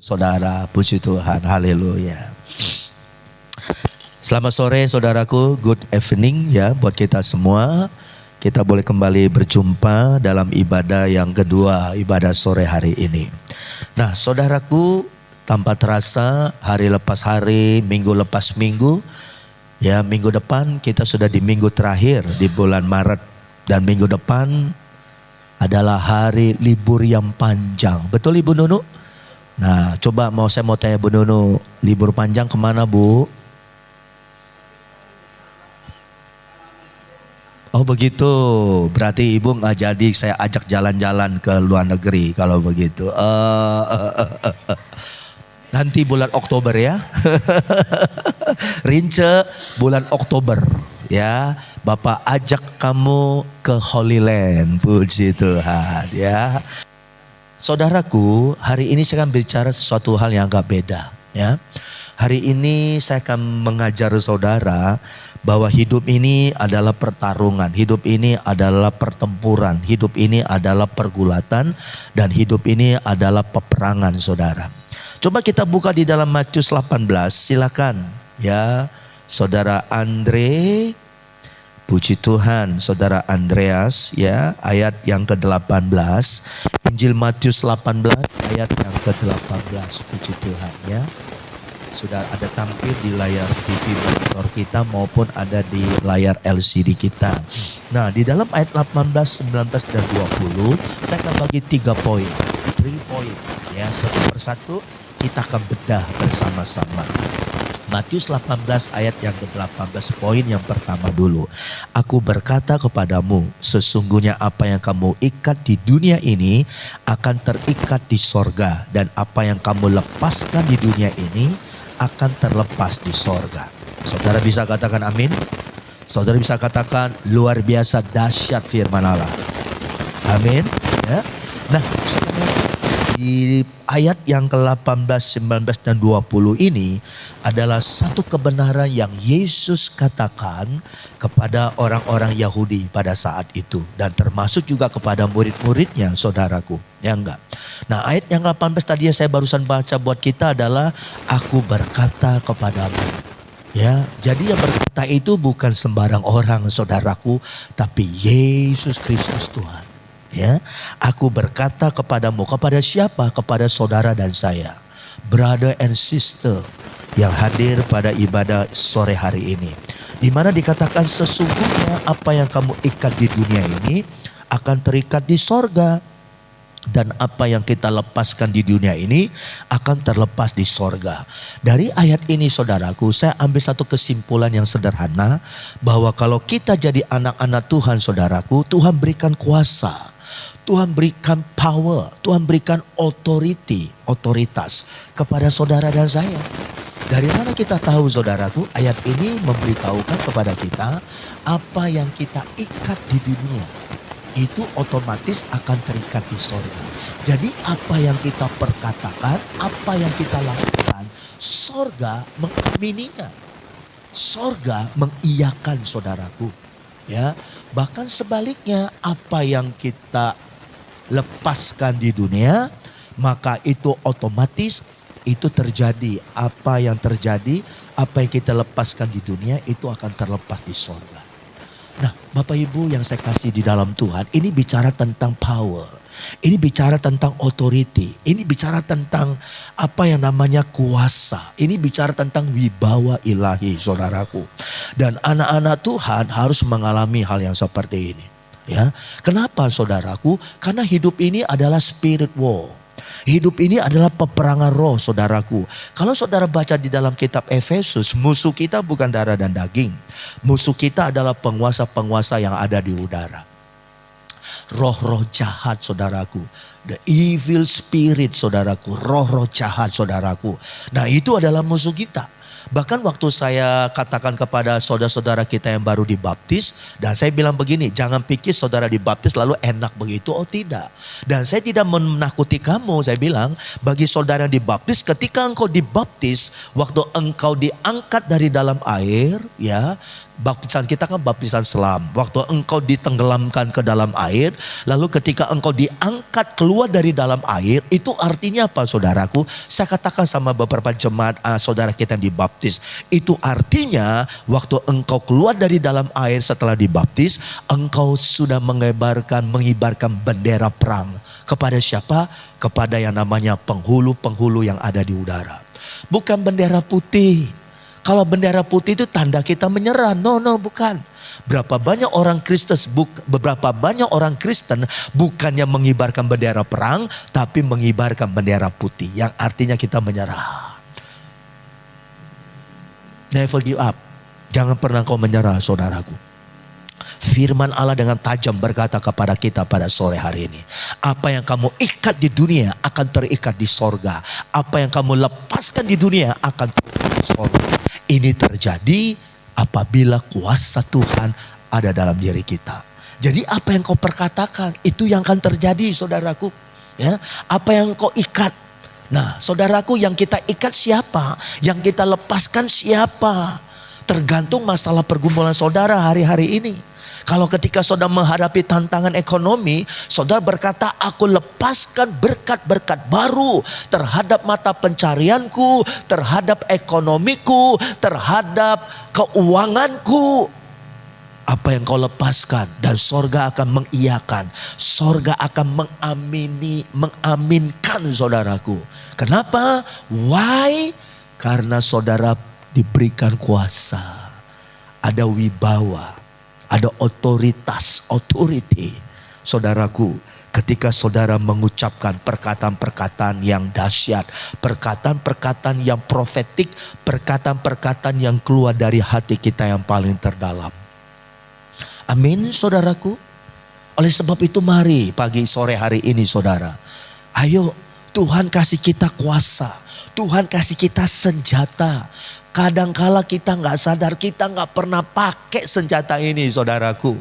Saudara, puji Tuhan, haleluya. Selamat sore saudaraku, good evening ya buat kita semua. Kita boleh kembali berjumpa dalam ibadah yang kedua, ibadah sore hari ini. Nah saudaraku, tanpa terasa hari lepas hari, minggu lepas minggu, ya minggu depan kita sudah di minggu terakhir di bulan Maret. Dan minggu depan adalah hari libur yang panjang, betul Ibu Nunu? Nah coba saya mau tanya Bu Nunu, libur panjang kemana Bu? Oh begitu, berarti Ibu nggak jadi saya ajak jalan-jalan ke luar negeri kalau begitu. Nanti bulan Oktober ya. Rince bulan Oktober ya. Bapak ajak kamu ke Holy Land, puji Tuhan ya. Saudaraku, hari ini saya akan bicara sesuatu hal yang agak beda ya. Hari ini saya akan mengajar saudara bahwa hidup ini adalah pertarungan, hidup ini adalah pertempuran, hidup ini adalah pergulatan, dan hidup ini adalah peperangan saudara. Coba kita buka di dalam Matius 18, silakan ya saudara Andre. Puji Tuhan, saudara Andreas ya, ayat yang ke-18. Injil Matius 18 ayat yang ke-18. Puji Tuhan ya. Sudah ada tampil di layar TV monitor kita maupun ada di layar LCD kita. Nah, di dalam ayat 18, 19 dan 20 saya akan bagi 3 poin. 3 poin ya, satu persatu kita akan bedah bersama-sama. Matius 18 ayat yang ke-18, poin yang pertama dulu. Aku berkata kepadamu, sesungguhnya apa yang kamu ikat di dunia ini akan terikat di sorga. Dan apa yang kamu lepaskan di dunia ini akan terlepas di sorga. Saudara bisa katakan amin? Saudara bisa katakan luar biasa dahsyat firman Allah. Amin. Ya. Nah, di ayat yang ke-18, 19 dan 20 ini adalah satu kebenaran yang Yesus katakan kepada orang-orang Yahudi pada saat itu. Dan termasuk juga kepada murid-muridnya saudaraku. Ya enggak. Nah ayat yang ke-18 tadi yang saya barusan baca buat kita adalah aku berkata kepadamu. Ya, jadi yang berkata itu bukan sembarang orang saudaraku, tapi Yesus Kristus Tuhan. Ya, aku berkata kepadamu, kepada siapa? Kepada saudara dan saya, brother and sister yang hadir pada ibadah sore hari ini, di mana dikatakan sesungguhnya apa yang kamu ikat di dunia ini akan terikat di sorga, dan apa yang kita lepaskan di dunia ini akan terlepas di sorga. Dari ayat ini saudaraku, saya ambil satu kesimpulan yang sederhana, bahwa kalau kita jadi anak-anak Tuhan saudaraku, Tuhan berikan kuasa, Tuhan berikan power, Tuhan berikan otoritas kepada saudara dan saya. Dari mana kita tahu saudaraku? Ayat ini memberitahukan kepada kita apa yang kita ikat di dunia itu otomatis akan terikat di sorga. Jadi apa yang kita perkatakan, apa yang kita lakukan, sorga mengamininya. Sorga mengiyakan saudaraku. Ya, bahkan sebaliknya apa yang kita lepaskan di dunia, maka itu otomatis itu terjadi. Apa yang terjadi, apa yang kita lepaskan di dunia itu akan terlepas di sorga. Nah Bapak Ibu yang saya kasih di dalam Tuhan, ini bicara tentang power, ini bicara tentang authority, ini bicara tentang apa yang namanya kuasa, ini bicara tentang wibawa ilahi saudaraku. Dan anak-anak Tuhan harus mengalami hal yang seperti ini. Ya, kenapa saudaraku? Karena hidup ini adalah spirit war. Hidup ini adalah peperangan roh saudaraku. Kalau saudara baca di dalam kitab Efesus, musuh kita bukan darah dan daging. Musuh kita adalah penguasa-penguasa yang ada di udara. Roh-roh jahat saudaraku. The evil spirit saudaraku. Roh-roh jahat saudaraku. Nah itu adalah musuh kita. Bahkan waktu saya katakan kepada saudara-saudara kita yang baru dibaptis, dan saya bilang begini, jangan pikir saudara dibaptis lalu enak begitu, oh tidak. Dan saya tidak menakuti kamu, saya bilang bagi saudara yang dibaptis, ketika engkau dibaptis, waktu engkau diangkat dari dalam air, ya, Baptisan kita kan baptisan selam. Waktu engkau ditenggelamkan ke dalam air, lalu ketika engkau diangkat keluar dari dalam air, itu artinya apa saudaraku? Saya katakan sama beberapa jemaat saudara kita yang dibaptis, itu artinya waktu engkau keluar dari dalam air setelah dibaptis, engkau sudah mengibarkan bendera perang. Kepada siapa? Kepada yang namanya penghulu-penghulu yang ada di udara. Bukan bendera putih. Kalau bendera putih itu tanda kita menyerah. No, bukan. Beberapa banyak orang Kristen bukannya mengibarkan bendera perang, tapi mengibarkan bendera putih yang artinya kita menyerah. Never give up. Jangan pernah kau menyerah, saudaraku. Firman Allah dengan tajam berkata kepada kita pada sore hari ini. Apa yang kamu ikat di dunia akan terikat di sorga. Apa yang kamu lepaskan di dunia akan terikat di sorga. Ini terjadi apabila kuasa Tuhan ada dalam diri kita. Jadi apa yang kau perkatakan itu yang akan terjadi, saudaraku. Ya, apa yang kau ikat. Nah, saudaraku, yang kita ikat siapa? Yang kita lepaskan siapa? Tergantung masalah pergumulan saudara hari-hari ini. Kalau ketika saudara menghadapi tantangan ekonomi, saudara berkata, aku lepaskan berkat-berkat baru terhadap mata pencarianku, terhadap ekonomiku, terhadap keuanganku. Apa yang kau lepaskan dan sorga akan mengiyakan. Sorga akan mengaminkan saudaraku. Kenapa? Why? Karena saudara diberikan kuasa. Ada wibawa. Ada otoritas, authority. Saudaraku, ketika saudara mengucapkan perkataan-perkataan yang dahsyat, perkataan-perkataan yang profetik, perkataan-perkataan yang keluar dari hati kita yang paling terdalam. Amin, saudaraku. Oleh sebab itu mari pagi sore hari ini saudara, ayo Tuhan kasih kita kuasa, Tuhan kasih kita senjata. Kadangkala kita nggak sadar, kita nggak pernah pakai senjata ini, saudaraku.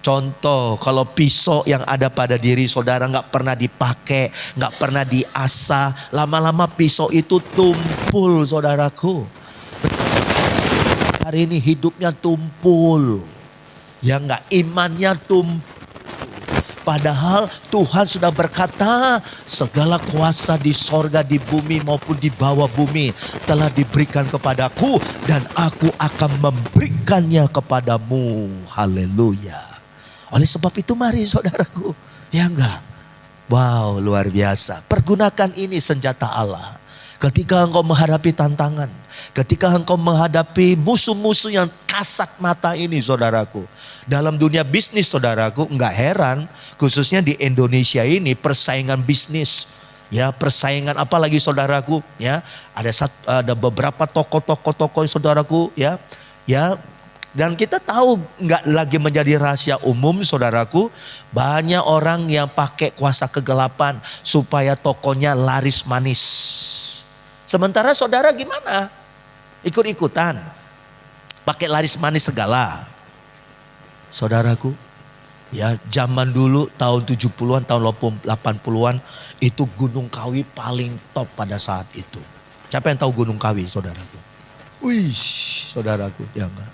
Contoh, kalau pisau yang ada pada diri saudara nggak pernah dipakai, nggak pernah diasah, lama-lama pisau itu tumpul, saudaraku. Hari ini hidupnya tumpul, ya nggak, imannya tumpul. Padahal Tuhan sudah berkata, segala kuasa di sorga, di bumi maupun di bawah bumi telah diberikan kepadaku dan aku akan memberikannya kepadamu. Haleluya. Oleh sebab itu mari saudaraku, ya enggak? Wow, luar biasa. Pergunakan ini senjata Allah. Ketika engkau menghadapi tantangan, ketika engkau menghadapi musuh-musuh yang kasat mata ini, saudaraku. Dalam dunia bisnis, saudaraku, enggak heran, khususnya di Indonesia ini persaingan bisnis, ya persaingan apalagi saudaraku, ya ada beberapa toko-toko saudaraku, ya. Dan kita tahu enggak lagi menjadi rahasia umum, saudaraku, banyak orang yang pakai kuasa kegelapan supaya tokonya laris manis. Sementara saudara gimana? Ikut-ikutan. Pakai laris manis segala. Saudaraku, ya zaman dulu tahun 70-an, tahun 80-an itu Gunung Kawi paling top pada saat itu. Siapa yang tahu Gunung Kawi, saudaraku? Wih, saudaraku, ya enggak?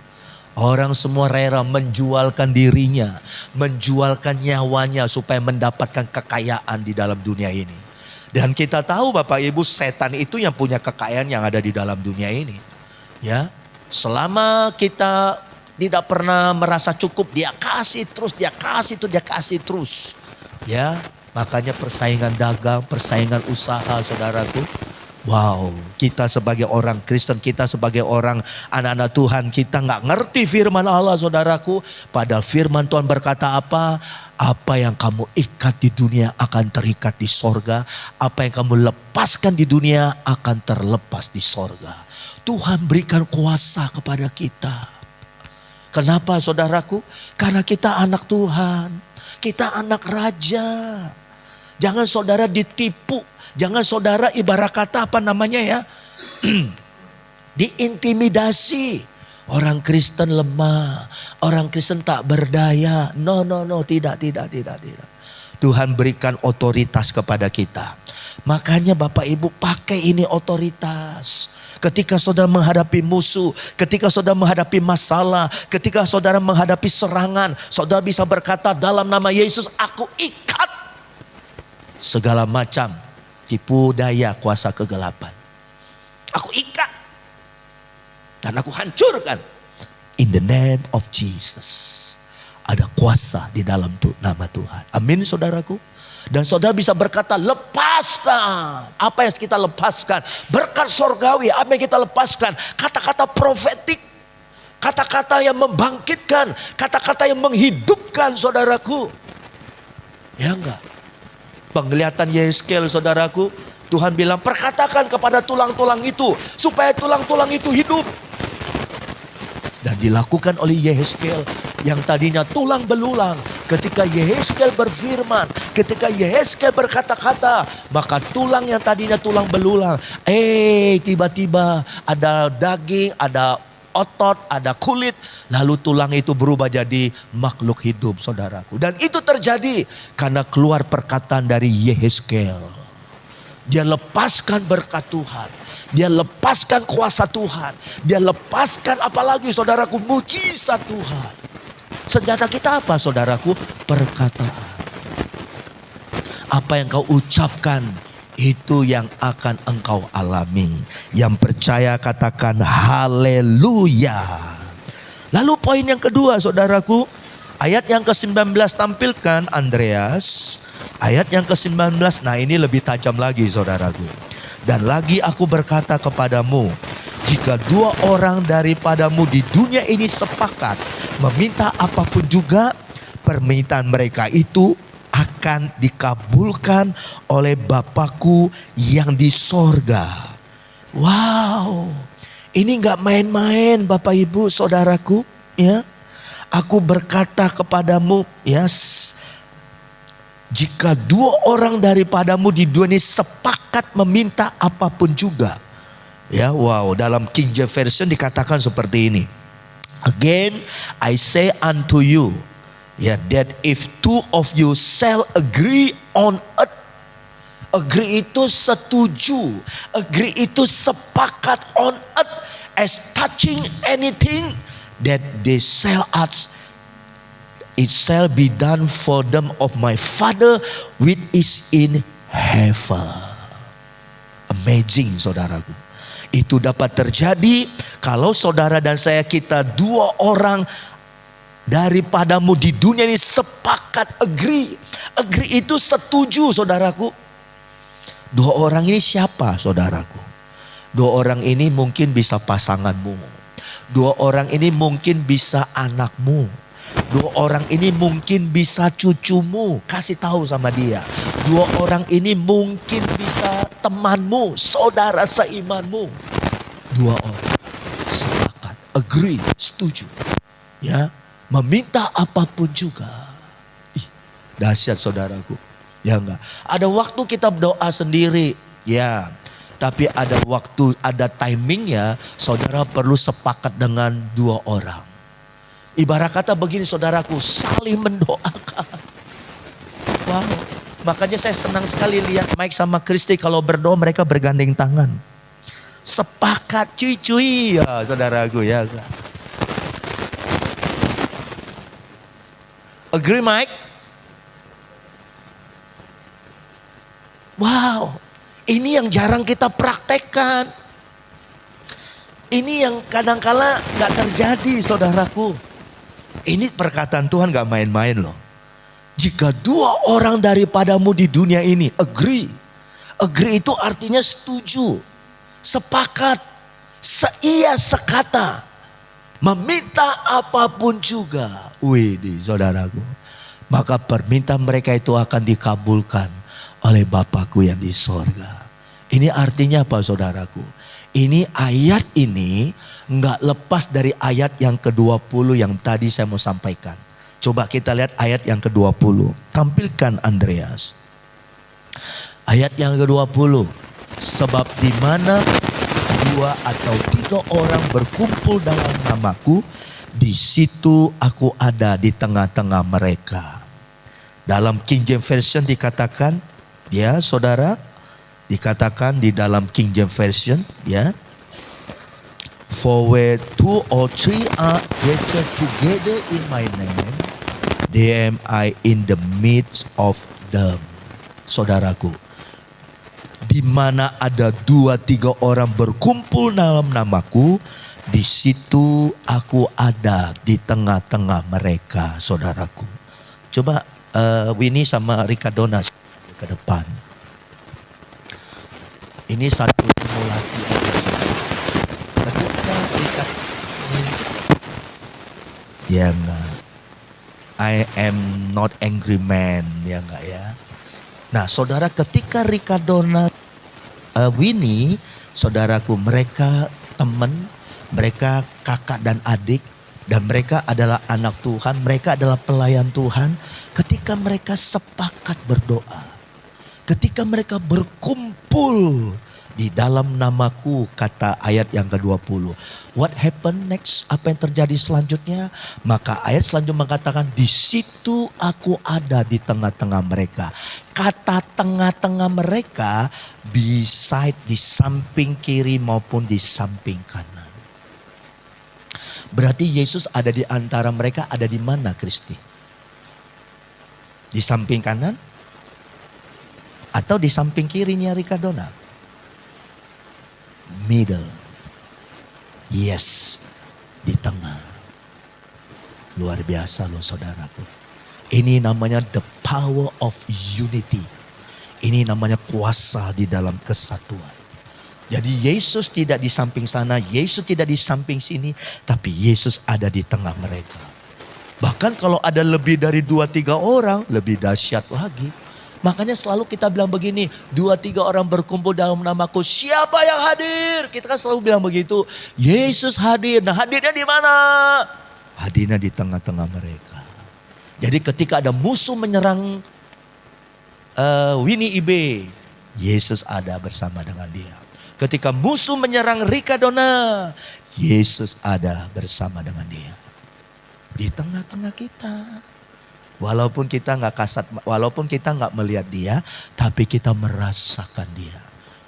Orang semua rela menjualkan dirinya, menjualkan nyawanya supaya mendapatkan kekayaan di dalam dunia ini. Dan kita tahu Bapak Ibu, setan itu yang punya kekayaan yang ada di dalam dunia ini. Ya, selama kita tidak pernah merasa cukup, dia kasih terus, dia kasih terus. Ya, makanya persaingan dagang, persaingan usaha, saudaraku. Wow, kita sebagai orang Kristen, kita sebagai orang anak-anak Tuhan, kita nggak ngerti firman Allah, saudaraku. Pada firman Tuhan berkata apa? Apa yang kamu ikat di dunia akan terikat di sorga. Apa yang kamu lepaskan di dunia akan terlepas di sorga. Tuhan berikan kuasa kepada kita. Kenapa, saudaraku? Karena kita anak Tuhan. Kita anak raja. Jangan saudara ditipu. Jangan saudara ibarat kata apa namanya ya. Diintimidasi. Orang Kristen lemah, orang Kristen tak berdaya. No, tidak. Tuhan berikan otoritas kepada kita. Makanya Bapak Ibu pakai ini otoritas. ketika saudara menghadapi musuh, ketika saudara menghadapi masalah, ketika saudara menghadapi serangan, saudara bisa berkata dalam nama Yesus, aku ikat segala macam tipu daya kuasa kegelapan. Aku ikat dan aku hancurkan. In the name of Jesus. Ada kuasa di dalam nama Tuhan. Amin saudaraku. Dan saudara bisa berkata, lepaskan. Apa yang kita lepaskan? Berkat sorgawi, apa yang kita lepaskan? Kata-kata profetik. Kata-kata yang membangkitkan. Kata-kata yang menghidupkan saudaraku. Ya enggak? Penglihatan Yehezkiel saudaraku. Tuhan bilang, perkatakan kepada tulang-tulang itu. Supaya tulang-tulang itu hidup. Dan dilakukan oleh Yehezkiel yang tadinya tulang belulang. Ketika Yehezkiel berfirman, ketika Yehezkiel berkata-kata, maka tulang yang tadinya tulang belulang, tiba-tiba ada daging, ada otot, ada kulit, lalu tulang itu berubah jadi makhluk hidup saudaraku. Dan itu terjadi karena keluar perkataan dari Yehezkiel. Dia lepaskan berkat Tuhan. Dia lepaskan kuasa Tuhan. Dia lepaskan apalagi saudaraku, mujizat Tuhan. Senjata kita apa saudaraku? Perkataan. Apa yang kau ucapkan, itu yang akan engkau alami. Yang percaya katakan haleluya. Lalu poin yang kedua saudaraku. Ayat yang ke-19 tampilkan Andreas. Ayat yang ke-19, nah ini lebih tajam lagi saudaraku. Dan lagi aku berkata kepadamu, jika dua orang daripadamu di dunia ini sepakat meminta apapun juga, permintaan mereka itu akan dikabulkan oleh Bapakku yang di sorga. Wow, ini gak main-main Bapak Ibu saudaraku ya. Aku berkata kepadamu ya, jika dua orang daripadamu di dunia ini sepakat meminta apapun juga. Ya, wow, dalam King James Version dikatakan seperti ini. Again, I say unto you, that if two of you shall agree on earth. Agree itu setuju. Agree itu sepakat on earth. As touching anything that they shall ask, it shall be done for them of my Father which is in heaven. Amazing saudaraku. Itu dapat terjadi kalau saudara dan saya, kita dua orang daripadamu di dunia ini sepakat agree. Agree itu setuju saudaraku. Dua orang ini siapa saudaraku? Dua orang ini mungkin bisa pasanganmu. Dua orang ini mungkin bisa anakmu. Dua orang ini mungkin bisa cucumu. Kasih tahu sama dia. Dua orang ini mungkin bisa temanmu, saudara seimanmu. Dua orang sepakat, agree, setuju. Ya, meminta apapun juga. Dahsyat saudaraku. Ya enggak. Ada waktu kita berdoa sendiri. Ya. Tapi ada waktu, ada timingnya, saudara perlu sepakat dengan dua orang. Ibarat kata begini saudaraku, saling mendoakan. Wow, makanya saya senang sekali lihat Mike sama Kristi kalau berdoa mereka bergandeng tangan. Sepakat cuy ya saudaraku ya. Agree Mike? Wow. Ini yang jarang kita praktekkan. Ini yang kadangkala gak terjadi saudaraku. Ini perkataan Tuhan gak main-main loh. Jika dua orang daripadamu di dunia ini agree. Agree itu artinya setuju. Sepakat. Seia sekata. Meminta apapun juga. Widih saudaraku. Maka permintaan mereka itu akan dikabulkan oleh Bapakku yang di sorga. Ini artinya apa saudaraku? Ini ayat ini nggak lepas dari ayat yang ke-20 yang tadi saya mau sampaikan. Coba kita lihat ayat yang ke-20. Tampilkan Andreas. Ayat yang ke-20. Sebab di mana dua atau tiga orang berkumpul dalam namaku, di situ aku ada di tengah-tengah mereka. Dalam King James Version dikatakan, ya saudara, dikatakan di dalam King James Version, ya, For where two or three are gathered together in my name, there am I in the midst of them. Saudaraku, di mana ada 2-3 orang berkumpul dalam namaku, di situ aku ada di tengah-tengah mereka, saudaraku. Coba Winnie sama Ricardona ke depan. Ini satu simulasi aja, saudara. Ketika Ricardona, ya enggak, I am not angry man, ya enggak ya. Nah saudara, ketika Ricardona, Winnie, saudaraku, mereka teman, mereka kakak dan adik, dan mereka adalah anak Tuhan, mereka adalah pelayan Tuhan. Ketika mereka sepakat berdoa, ketika mereka berkumpul di dalam namaku, kata ayat yang ke-20. What happened next? Apa yang terjadi selanjutnya? Maka ayat selanjutnya mengatakan, di situ aku ada di tengah-tengah mereka. Kata tengah-tengah mereka, beside, di samping kiri maupun di samping kanan. Berarti Yesus ada di antara mereka, ada di mana Kristi? Di samping kanan? Atau di samping kirinya Ricardona? Middle. Yes, di tengah. Luar biasa loh saudaraku. Ini namanya the power of unity. Ini namanya kuasa di dalam kesatuan. Jadi Yesus tidak di samping sana, Yesus tidak di samping sini, tapi Yesus ada di tengah mereka. Bahkan kalau ada lebih dari 2-3 orang, lebih dahsyat lagi. Makanya selalu kita bilang begini, 2-3 orang berkumpul dalam namaku, siapa yang hadir? Kita kan selalu bilang begitu, Yesus hadir. Nah hadirnya di mana? Hadirnya di tengah-tengah mereka. Jadi ketika ada musuh menyerang Winnie Ibe, Yesus ada bersama dengan dia. Ketika musuh menyerang Ricardona, Yesus ada bersama dengan dia. Di tengah-tengah kita. Walaupun kita nggak kasat, walaupun kita nggak melihat dia, tapi kita merasakan dia.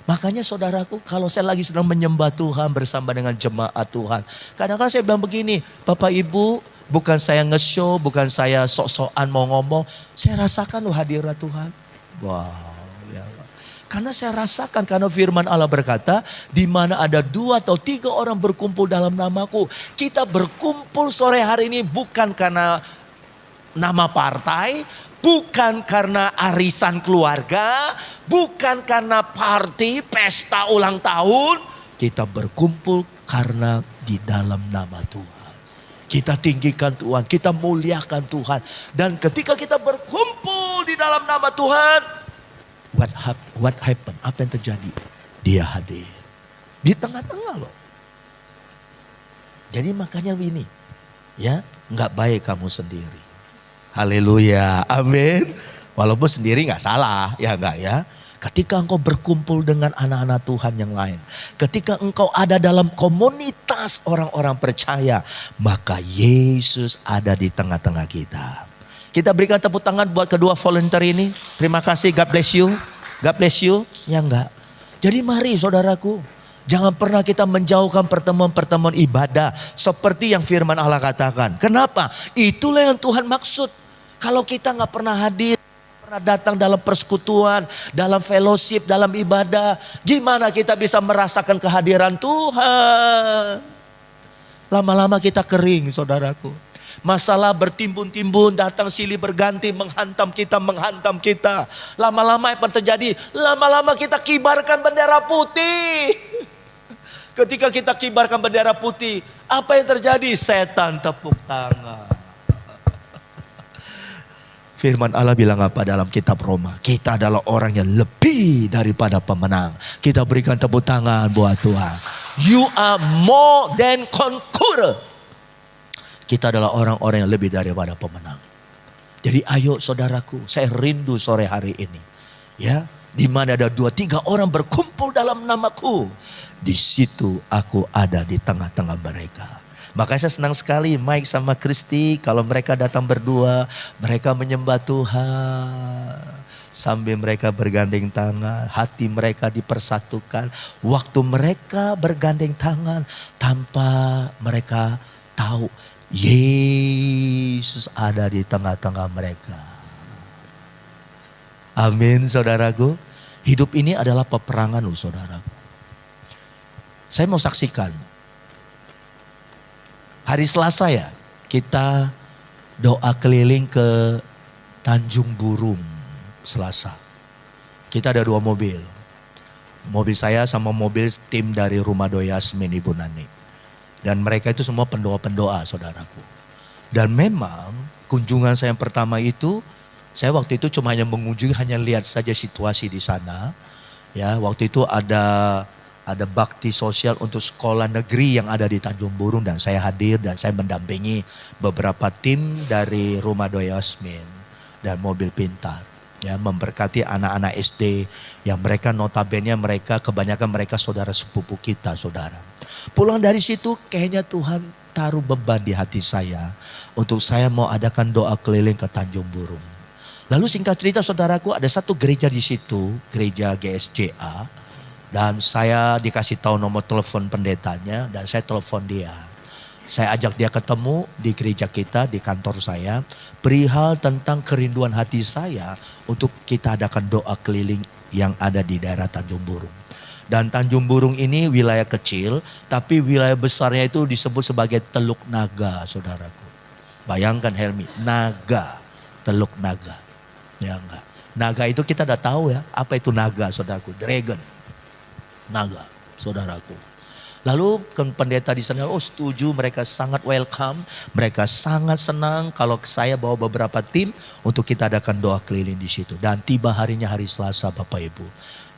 Makanya saudaraku, kalau saya lagi sedang menyembah Tuhan bersama dengan jemaat Tuhan, kadang-kadang saya bilang begini, Bapak Ibu, bukan saya nge-show, bukan saya sok-sokan mau ngomong, saya rasakan loh hadirat Tuhan. Wow, ya. Karena saya rasakan, karena firman Allah berkata, di mana ada 2 atau 3 orang berkumpul dalam namaku. Kita berkumpul sore hari ini bukan karena nama partai, bukan karena arisan keluarga, bukan karena party, pesta ulang tahun. Kita berkumpul karena di dalam nama Tuhan. Kita tinggikan Tuhan, kita muliakan Tuhan. Dan ketika kita berkumpul di dalam nama Tuhan, what happened? Apa yang terjadi? Dia hadir. Di tengah-tengah loh. Jadi makanya ini, ya, nggak baik kamu sendiri. Haleluya, amin. Walaupun sendiri nggak salah, ya nggak ya. Ketika engkau berkumpul dengan anak-anak Tuhan yang lain, ketika engkau ada dalam komunitas orang-orang percaya, maka Yesus ada di tengah-tengah kita. Kita berikan tepuk tangan buat kedua volunteer ini. Terima kasih, God bless you. God bless you. Ya enggak. Jadi mari saudaraku, jangan pernah kita menjauhkan pertemuan-pertemuan ibadah seperti yang firman Allah katakan. Kenapa? Itulah yang Tuhan maksud. Kalau kita nggak pernah hadir, pernah datang dalam persekutuan, dalam fellowship, dalam ibadah, gimana kita bisa merasakan kehadiran Tuhan? Lama-lama kita kering, saudaraku. Masalah bertimbun-timbun, datang silih berganti, menghantam kita. Lama-lama apa yang terjadi? Lama-lama kita kibarkan bendera putih. Ketika kita kibarkan bendera putih, apa yang terjadi? Setan tepuk tangan. Firman Allah bilang apa dalam kitab Roma? Kita adalah orang yang lebih daripada pemenang. Kita berikan tepuk tangan buat Tuhan. You are more than conqueror. Kita adalah orang-orang yang lebih daripada pemenang. Jadi ayo saudaraku, saya rindu sore hari ini. Ya, di mana ada 2-3 orang berkumpul dalam namaku. Di situ aku ada di tengah-tengah mereka. Makanya saya senang sekali Mike sama Kristi kalau mereka datang berdua, mereka menyembah Tuhan. Sambil mereka bergandeng tangan, hati mereka dipersatukan. Waktu mereka bergandeng tangan, tanpa mereka tahu Yesus ada di tengah-tengah mereka. Amin saudaraku. Hidup ini adalah peperangan loh saudaraku. Saya mau saksikan. Hari Selasa ya, kita doa keliling ke Tanjung Burung Selasa. Kita ada 2 mobil. Mobil saya sama mobil tim dari Rumah Doa Yasmin Ibu Nani. Dan mereka itu semua pendoa-pendoa saudaraku. Dan memang kunjungan saya yang pertama itu, saya waktu itu cuma hanya mengunjungi, hanya lihat saja situasi di sana. Ya, waktu itu ada bakti sosial untuk sekolah negeri yang ada di Tanjung Burung dan saya hadir dan saya mendampingi beberapa tim dari Rumah Doa Yasmin dan mobil pintar. Ya, memberkati anak-anak SD yang mereka notabene mereka kebanyakan mereka saudara sepupu kita saudara. Pulang dari situ kayaknya Tuhan taruh beban di hati saya untuk saya mau adakan doa keliling ke Tanjung Burung. Lalu singkat cerita saudaraku ada satu gereja di situ, gereja GSJA, dan saya dikasih tahu nomor telepon pendetanya dan saya telepon dia. Saya ajak dia ketemu di gereja kita, di kantor saya. Perihal tentang kerinduan hati saya untuk kita adakan doa keliling yang ada di daerah Tanjung Burung. Dan Tanjung Burung ini wilayah kecil, tapi wilayah besarnya itu disebut sebagai Teluk Naga saudaraku. Bayangkan Helmi, naga, Teluk Naga. Ya enggak. Naga itu kita udah tahu ya, apa itu naga saudaraku, dragon. Naga saudaraku. Lalu pendeta di sana, setuju, mereka sangat welcome, mereka sangat senang kalau saya bawa beberapa tim untuk kita adakan doa keliling di situ. Dan tiba harinya hari Selasa Bapak Ibu.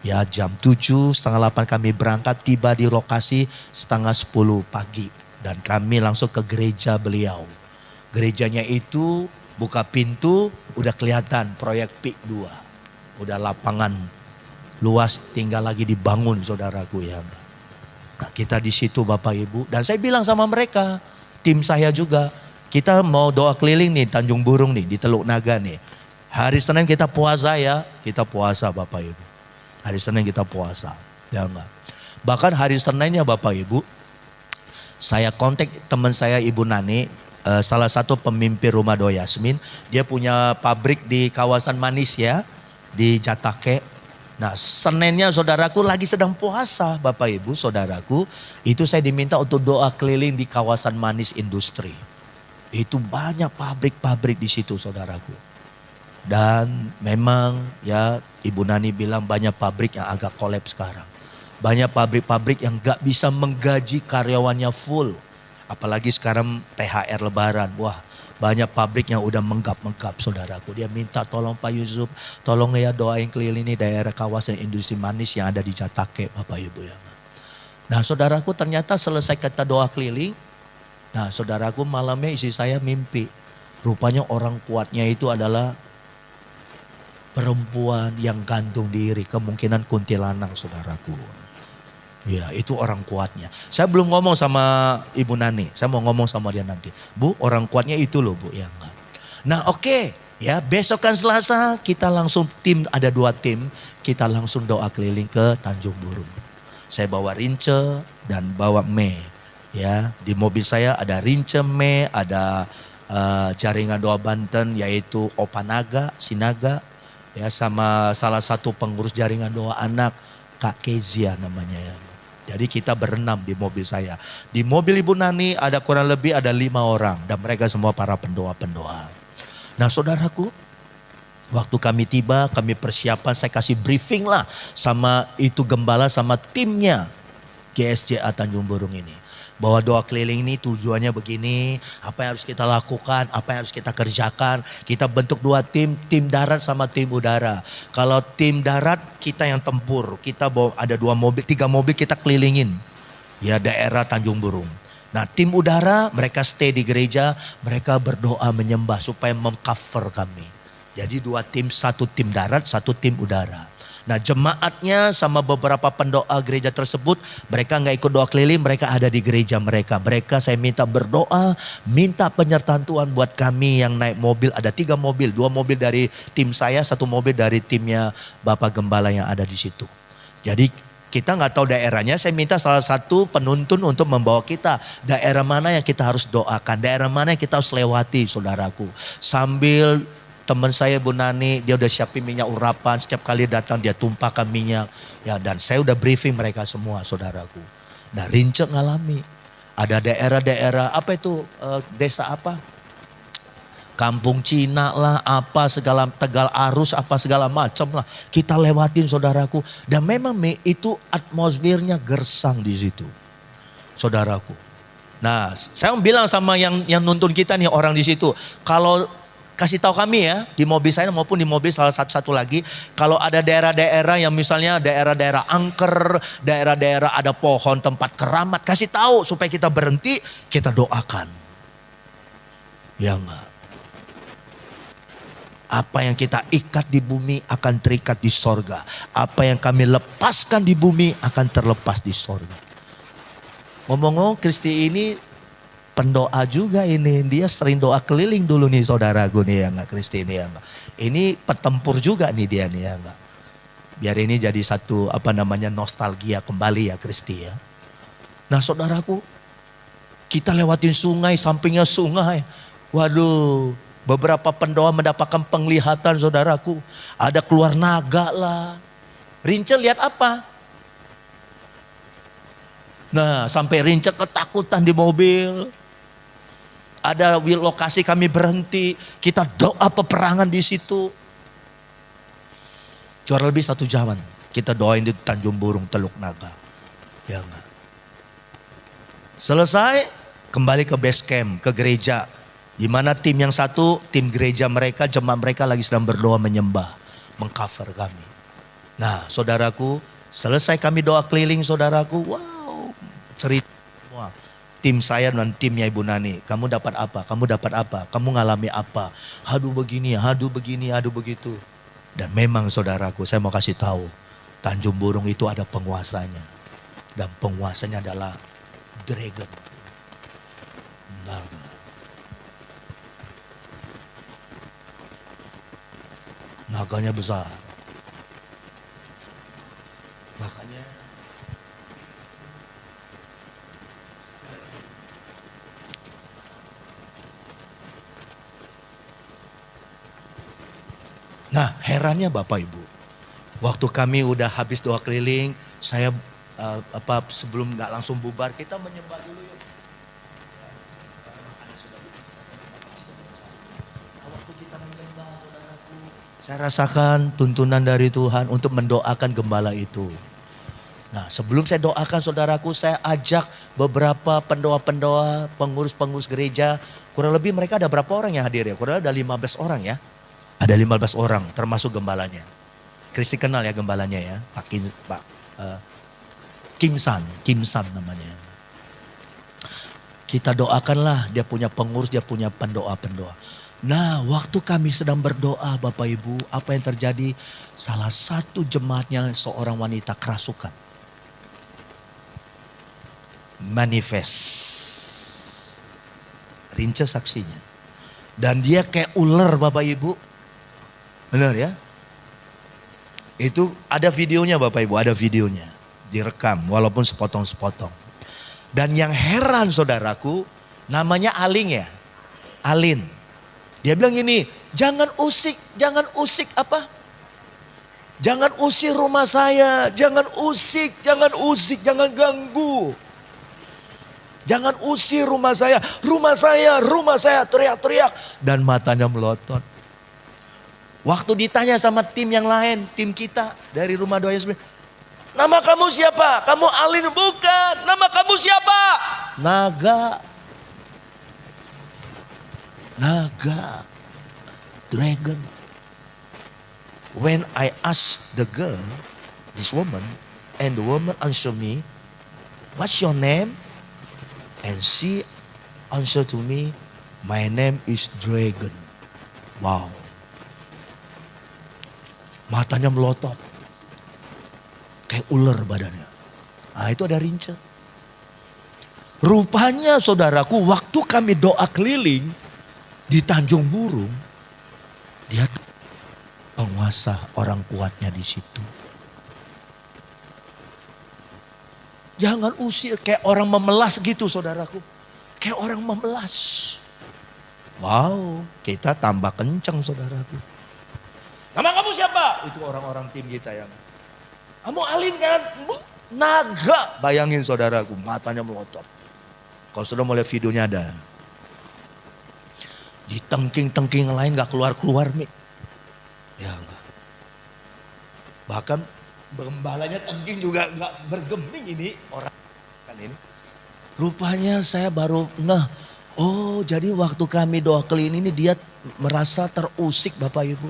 Ya jam 7, setengah 8 kami berangkat, tiba di lokasi setengah 10 pagi. Dan kami langsung ke gereja beliau. Gerejanya itu buka pintu, udah kelihatan proyek PIK 2. Udah lapangan luas, tinggal lagi dibangun saudaraku ya. Nah kita di situ Bapak Ibu, dan saya bilang sama mereka, tim saya juga, kita mau doa keliling nih Tanjung Burung nih, di Teluk Naga nih. Hari Senin kita puasa ya, kita puasa Bapak Ibu. Hari Senin kita puasa, ya enggak. Bahkan hari Seninnya Bapak Ibu, saya kontak teman saya Ibu Nani, salah satu pemimpin Rumah Doa Yasmin, dia punya pabrik di kawasan Manis ya, di Jatake. Nah Seninnya saudaraku lagi sedang puasa Bapak Ibu saudaraku. Itu saya diminta untuk doa keliling di kawasan Manis Industri. Itu banyak pabrik-pabrik di situ saudaraku. Dan memang ya Ibu Nani bilang banyak pabrik yang agak kolaps sekarang. Banyak pabrik-pabrik yang gak bisa menggaji karyawannya full. Apalagi sekarang THR lebaran. Wah banyak pabrik yang udah menggap-menggap saudaraku. Dia minta tolong Pak Yusuf, tolong ya doain keliling ini daerah kawasan industri manis yang ada di Jatake Bapak Ibu ya. Nah saudaraku ternyata selesai kita doa keliling. Nah saudaraku malamnya istri saya mimpi. Rupanya orang kuatnya itu adalah perempuan yang gantung diri. Kemungkinan kuntilanak saudaraku. Ya itu orang kuatnya. Saya belum ngomong sama Ibu Nani. Saya mau ngomong sama dia nanti. Bu orang kuatnya itu loh Bu. Ya enggak. Nah oke. Ya besokan Selasa kita langsung tim. Ada 2 tim. Kita langsung doa keliling ke Tanjung Burung. Saya bawa Rince dan bawa Me. Ya di mobil saya ada Rince, Me. Ada jaringan doa Banten yaitu Opanaga, Sinaga. Ya sama salah satu pengurus jaringan doa anak. Kak Kezia namanya ya. Jadi kita berenam di mobil saya. Di mobil Ibu Nani ada kurang lebih ada 5 orang. Dan mereka semua para pendoa-pendoa. Nah saudaraku, waktu kami tiba, kami persiapan, saya kasih briefing lah sama itu gembala sama timnya GSJA Tanjung Burung ini. Bahwa doa keliling ini tujuannya begini, apa yang harus kita lakukan, apa yang harus kita kerjakan. Kita bentuk 2 tim, tim darat sama tim udara. Kalau tim darat kita yang tempur, kita bawa ada 2 mobil, 3 mobil kita kelilingin ya daerah Tanjung Burung. Nah tim udara mereka stay di gereja, mereka berdoa menyembah supaya mengcover kami. Jadi 2 tim, 1 tim darat, 1 tim udara. Nah jemaatnya sama beberapa pendoa gereja tersebut, mereka nggak ikut doa keliling, mereka ada di gereja mereka. Mereka saya minta berdoa, minta penyertaan Tuhan buat kami yang naik mobil. Ada 3 mobil, 2 mobil dari tim saya, 1 mobil dari timnya Bapak Gembala yang ada di situ. Jadi kita nggak tahu daerahnya, saya minta salah satu penuntun untuk membawa kita. Daerah mana yang kita harus doakan, daerah mana yang kita harus lewati saudaraku. Sambil teman saya Bu Nani, dia udah siapin minyak urapan, setiap kali datang dia tumpahkan minyak. Ya, dan saya udah briefing mereka semua saudaraku. Nah Rince ngalami, ada daerah-daerah apa itu, desa apa? Kampung Cina lah, apa segala Tegal Arus, apa segala macam lah. Kita lewatin saudaraku. Dan memang itu atmosfernya gersang di situ. Saudaraku. Nah, saya bilang sama yang nuntun kita nih orang di situ, kalau kasih tahu kami ya, di mobil saya maupun di mobil salah satu lagi, kalau ada daerah-daerah yang misalnya daerah-daerah angker, daerah-daerah ada pohon tempat keramat, kasih tahu supaya kita berhenti, kita doakan. Ya enggak? Apa yang kita ikat di bumi akan terikat di sorga. Apa yang kami lepaskan di bumi akan terlepas di sorga. Ngomong-ngomong Kristi ini pendoa juga ini, dia sering doa keliling dulu nih saudaraku nih ya enggak, Kristi ini ya enggak. Ini petempur juga nih dia nih ya enggak. Biar ini jadi satu nostalgia kembali ya Kristi ya. Nah saudaraku, kita lewatin sungai, sampingnya sungai. Waduh, beberapa pendoa mendapatkan penglihatan saudaraku. Ada keluar naga lah. Rince lihat apa? Nah sampai Rince ketakutan di mobil. Ada lokasi kami berhenti, kita doa peperangan di situ. Kurang lebih 1 jaman kita doain di Tanjung Burung Teluk Naga. Ya enggak. Selesai kembali ke base camp, ke gereja. Di mana tim yang satu, tim gereja mereka, jemaat mereka lagi sedang berdoa menyembah, mengcover kami. Nah saudaraku, selesai kami doa keliling saudaraku, wow cerita semua. Tim saya dan timnya Ibu Nani, kamu dapat apa, kamu dapat apa, kamu ngalami apa, aduh begini, aduh begini, aduh begitu. Dan memang saudaraku, saya mau kasih tahu, Tanjung Burung itu ada penguasanya. Dan penguasanya adalah dragon. Naga. Naganya besar. Makanya nah herannya Bapak Ibu, waktu kami udah habis doa keliling, saya sebelum nggak langsung bubar, kita menyembah dulu yuk. Waktu kita menyembah saudaraku, saya rasakan tuntunan dari Tuhan untuk mendoakan gembala itu. Nah sebelum saya doakan saudaraku, saya ajak beberapa pendoa-pendoa, pengurus-pengurus gereja, kurang lebih mereka ada berapa orang yang hadir ya? Kurang lebih ada 15 orang ya. Ada 15 orang termasuk gembalanya. Kristi kenal ya gembalanya ya, Pak Kim San namanya. Kita doakanlah, dia punya pengurus, dia punya pendoa-pendoa. Nah waktu kami sedang berdoa Bapak Ibu, apa yang terjadi? Salah satu jemaatnya seorang wanita kerasukan. Manifest. Rince saksinya. Dan dia kayak ular Bapak Ibu. Benar ya? Itu ada videonya Bapak Ibu, ada videonya. Direkam walaupun sepotong-sepotong. Dan yang heran saudaraku, namanya Aling ya. Alin. Dia bilang gini, jangan usik apa? Jangan usir rumah saya, jangan usik, jangan ganggu. Jangan usir rumah saya, teriak-teriak. Dan matanya melotot. Waktu ditanya sama tim yang lain, tim kita dari rumah doa Yesus, nama kamu siapa? Kamu Alin? Bukan. Nama kamu siapa? Naga. Dragon. When I ask the girl, this woman, and the woman answer me, what's your name? And she answer to me, my name is Dragon. Wow. Matanya melotot. kayak ular badannya. Nah itu ada rinca. Rupanya saudaraku waktu kami doa keliling di Tanjung Burung, dia penguasa orang kuatnya di situ. Jangan usir kayak orang memelas gitu saudaraku. Kayak orang memelas. Wow, kita tambah kencang saudaraku. Nama kamu siapa? Itu orang-orang tim kita yang. Kamu Alin kan? Naga. Bayangin saudaraku, matanya melotot. Kalau sudah mau lihat videonya ada. Di tengking-tengking lain gak keluar-keluar Mi. Ya enggak. Bahkan gembalanya tengking juga gak bergeming ini orang kan ini. Rupanya saya baru ngeh. Oh jadi waktu kami doa keliling ini dia merasa terusik Bapak Ibu.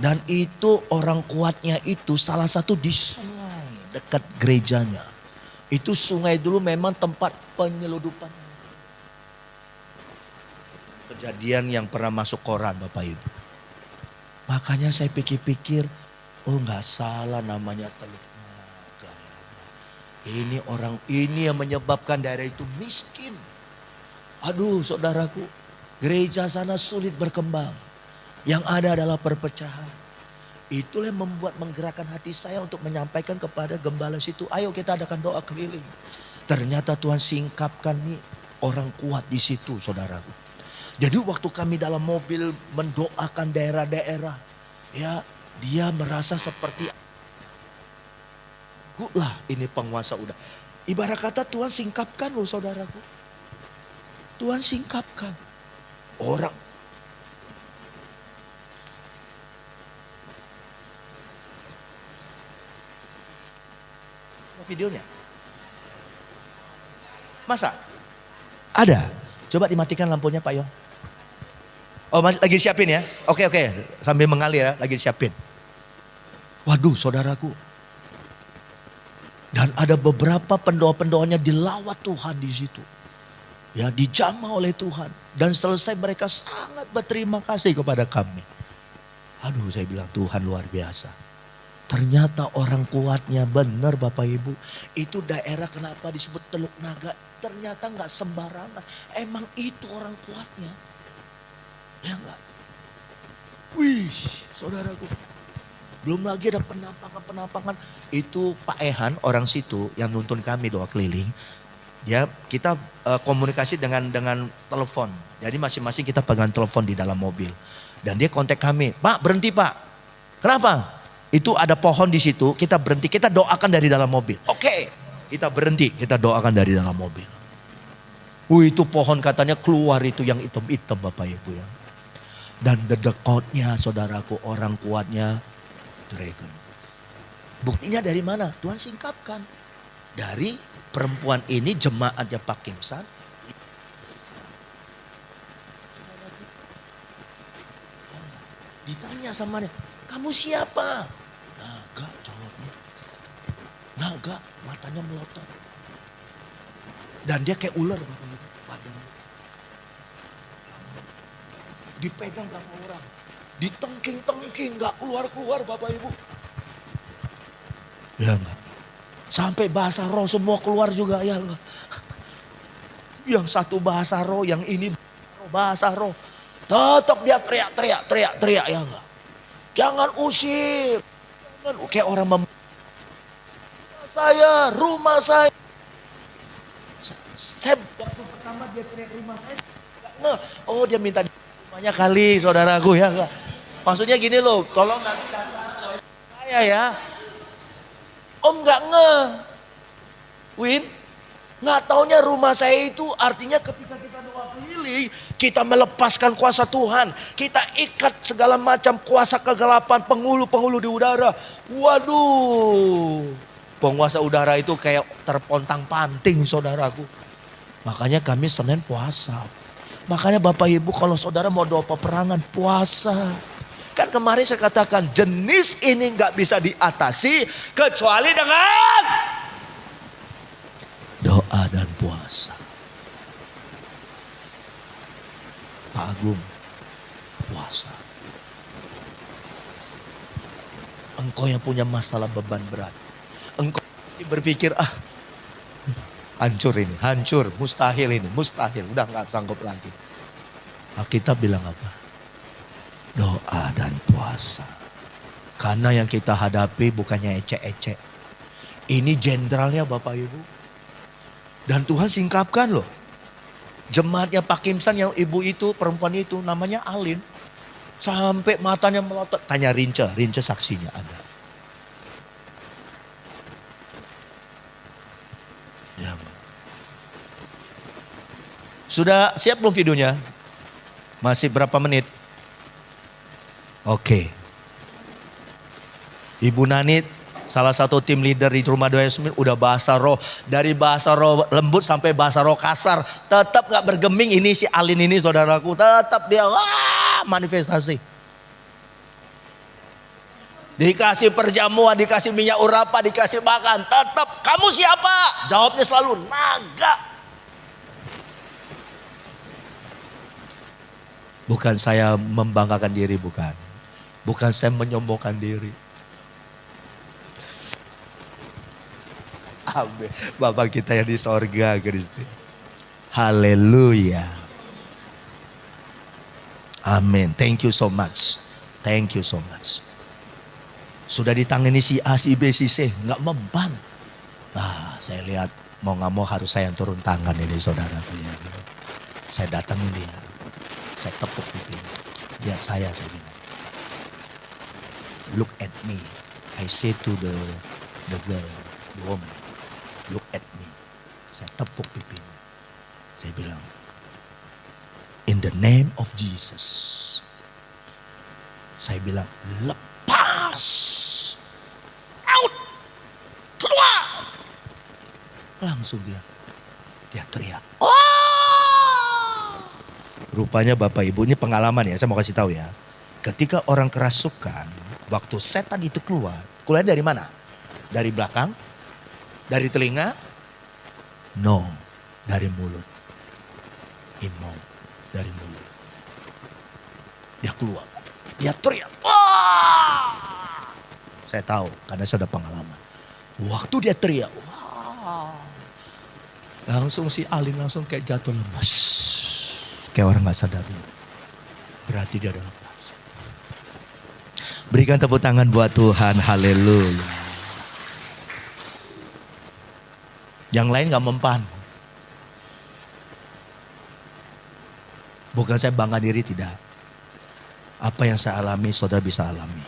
Dan itu orang kuatnya itu salah satu di sungai dekat gerejanya. Itu sungai dulu memang tempat penyeludupan. Kejadian yang pernah masuk koran Bapak Ibu. Makanya saya pikir-pikir, oh nggak salah namanya Teluk Naga. Ini orang ini yang menyebabkan daerah itu miskin. Aduh saudaraku, gereja sana sulit berkembang. Yang ada adalah perpecahan. Itulah yang membuat menggerakkan hati saya untuk menyampaikan kepada gembala situ. Ayo kita adakan doa keliling. Ternyata Tuhan singkapkan nih orang kuat di situ saudaraku. Jadi waktu kami dalam mobil mendoakan daerah-daerah. Ya dia merasa seperti. Lah ini penguasa udah. Ibarat kata Tuhan singkapkan loh saudaraku. Tuhan singkapkan orang. Videonya. Masa? Ada. Coba dimatikan lampunya Pak Yong. Oh lagi siapin ya. Oke. Sambil mengalir ya. Lagi siapin. Waduh saudaraku. Dan ada beberapa pendoa-pendoanya dilawat Tuhan di situ. Ya dijamah oleh Tuhan. Dan selesai mereka sangat berterima kasih kepada kami. Aduh saya bilang Tuhan luar biasa. Ternyata orang kuatnya benar Bapak Ibu. Itu daerah kenapa disebut Teluk Naga. Ternyata gak sembarangan. Emang itu orang kuatnya. Ya enggak. Wih saudaraku. Belum lagi ada penampakan. Itu Pak Ehan orang situ yang nuntun kami doa keliling. Ya kita komunikasi dengan telepon. Jadi masing-masing kita pegang telepon di dalam mobil. Dan dia kontak kami. Pak berhenti Pak. Kenapa? Itu ada pohon di situ, kita berhenti, kita doakan dari dalam mobil. Oke, kita berhenti, kita doakan dari dalam mobil. Itu pohon katanya keluar itu yang hitam-hitam Bapak Ibu ya. Dan dedekotnya saudaraku orang kuatnya dragon. Buktinya dari mana? Tuhan singkapkan. Dari perempuan ini jemaatnya Pak Kimsan. Ditanya sama dia, kamu siapa? Naga jawabnya. Naga matanya melotot. Dan dia kayak ular Bapak Ibu badannya. Dipegang berapa orang. Ditengking-tengking gak keluar-keluar Bapak Ibu. Ya enggak. Sampai bahasa roh semua keluar juga ya enggak. Yang satu bahasa roh, yang ini bahasa roh. Tetap dia teriak ya enggak. Jangan usir. Jangan kayak orang rumah saya. Saya waktu pertama dia teriak rumah saya. Oh dia minta di rumahnya kali saudaraku ya enggak. Maksudnya gini loh, tolong nanti datang saya ya. Om enggak Win, nggak taunya rumah saya itu artinya ketika kita doa keliling, kita melepaskan kuasa Tuhan. Kita ikat segala macam kuasa kegelapan, penghulu-penghulu di udara. Waduh, penguasa udara itu kayak terpontang-panting saudaraku. Makanya kami Senin puasa. Makanya Bapak Ibu kalau saudara mau doa peperangan puasa. Kan kemarin saya katakan jenis ini nggak bisa diatasi kecuali dengan doa dan puasa. Pak Agung, puasa. Engkau yang punya masalah beban berat. Berpikir, hancur ini, hancur, mustahil ini, mustahil. Udah gak sanggup lagi. Alkitab bilang apa? Doa dan puasa. Karena yang kita hadapi bukannya ecek-ecek. Ini jenderalnya Bapak Ibu. Dan Tuhan singkapkan loh. Jemaatnya Pak Kimsan yang ibu itu, perempuan itu namanya Alin. Sampai matanya melotot. Tanya Rince saksinya ada. Ya. Sudah siap belum videonya? Masih berapa menit? Oke. Ibu Nanit, salah satu tim leader di Rumah Doa Yasmin, udah bahasa roh. Dari bahasa roh lembut sampai bahasa roh kasar. Tetap gak bergeming. Ini si Alin ini saudaraku. Tetap dia manifestasi. Dikasih perjamuan, dikasih minyak urapan, dikasih makan. Tetap, kamu siapa? Jawabnya selalu naga. Bukan saya membanggakan diri, bukan. Bukan saya menyombongkan diri. Amin. Bapak kita yang di sorga, Kristi. Haleluya. Amin. Thank you so much. Thank you so much. Sudah ditangani si A, si B, si C. Nggak memban. Saya lihat mau nggak mau harus saya yang turun tangan ini saudara. Saya datangin dia. Saya tepuk pipi. Lihat saya bilang. Look at me. I say to the girl, the woman. Look at me. Saya tepuk pipinya. Saya bilang, in the name of Jesus. Saya bilang, lepas. Out. Keluar. Langsung dia teriak. Rupanya Bapak Ibu, ini pengalaman ya, saya mau kasih tahu ya. Ketika orang kerasukan, waktu setan itu keluar dari mana? Dari belakang? Dari telinga? No, dari mulut. Imam, dari mulut. Dia keluar, dia teriak. Wah! Saya tahu, karena saya sudah pengalaman. Waktu dia teriak, wah! Langsung si Alin langsung kayak jatuh lemas. Kayak orang gak sadar. Berarti dia udah lepas. Berikan tepuk tangan buat Tuhan. Haleluya. Yang lain gak mempan. Bukan saya bangga diri, tidak. Apa yang saya alami, saudara bisa alami.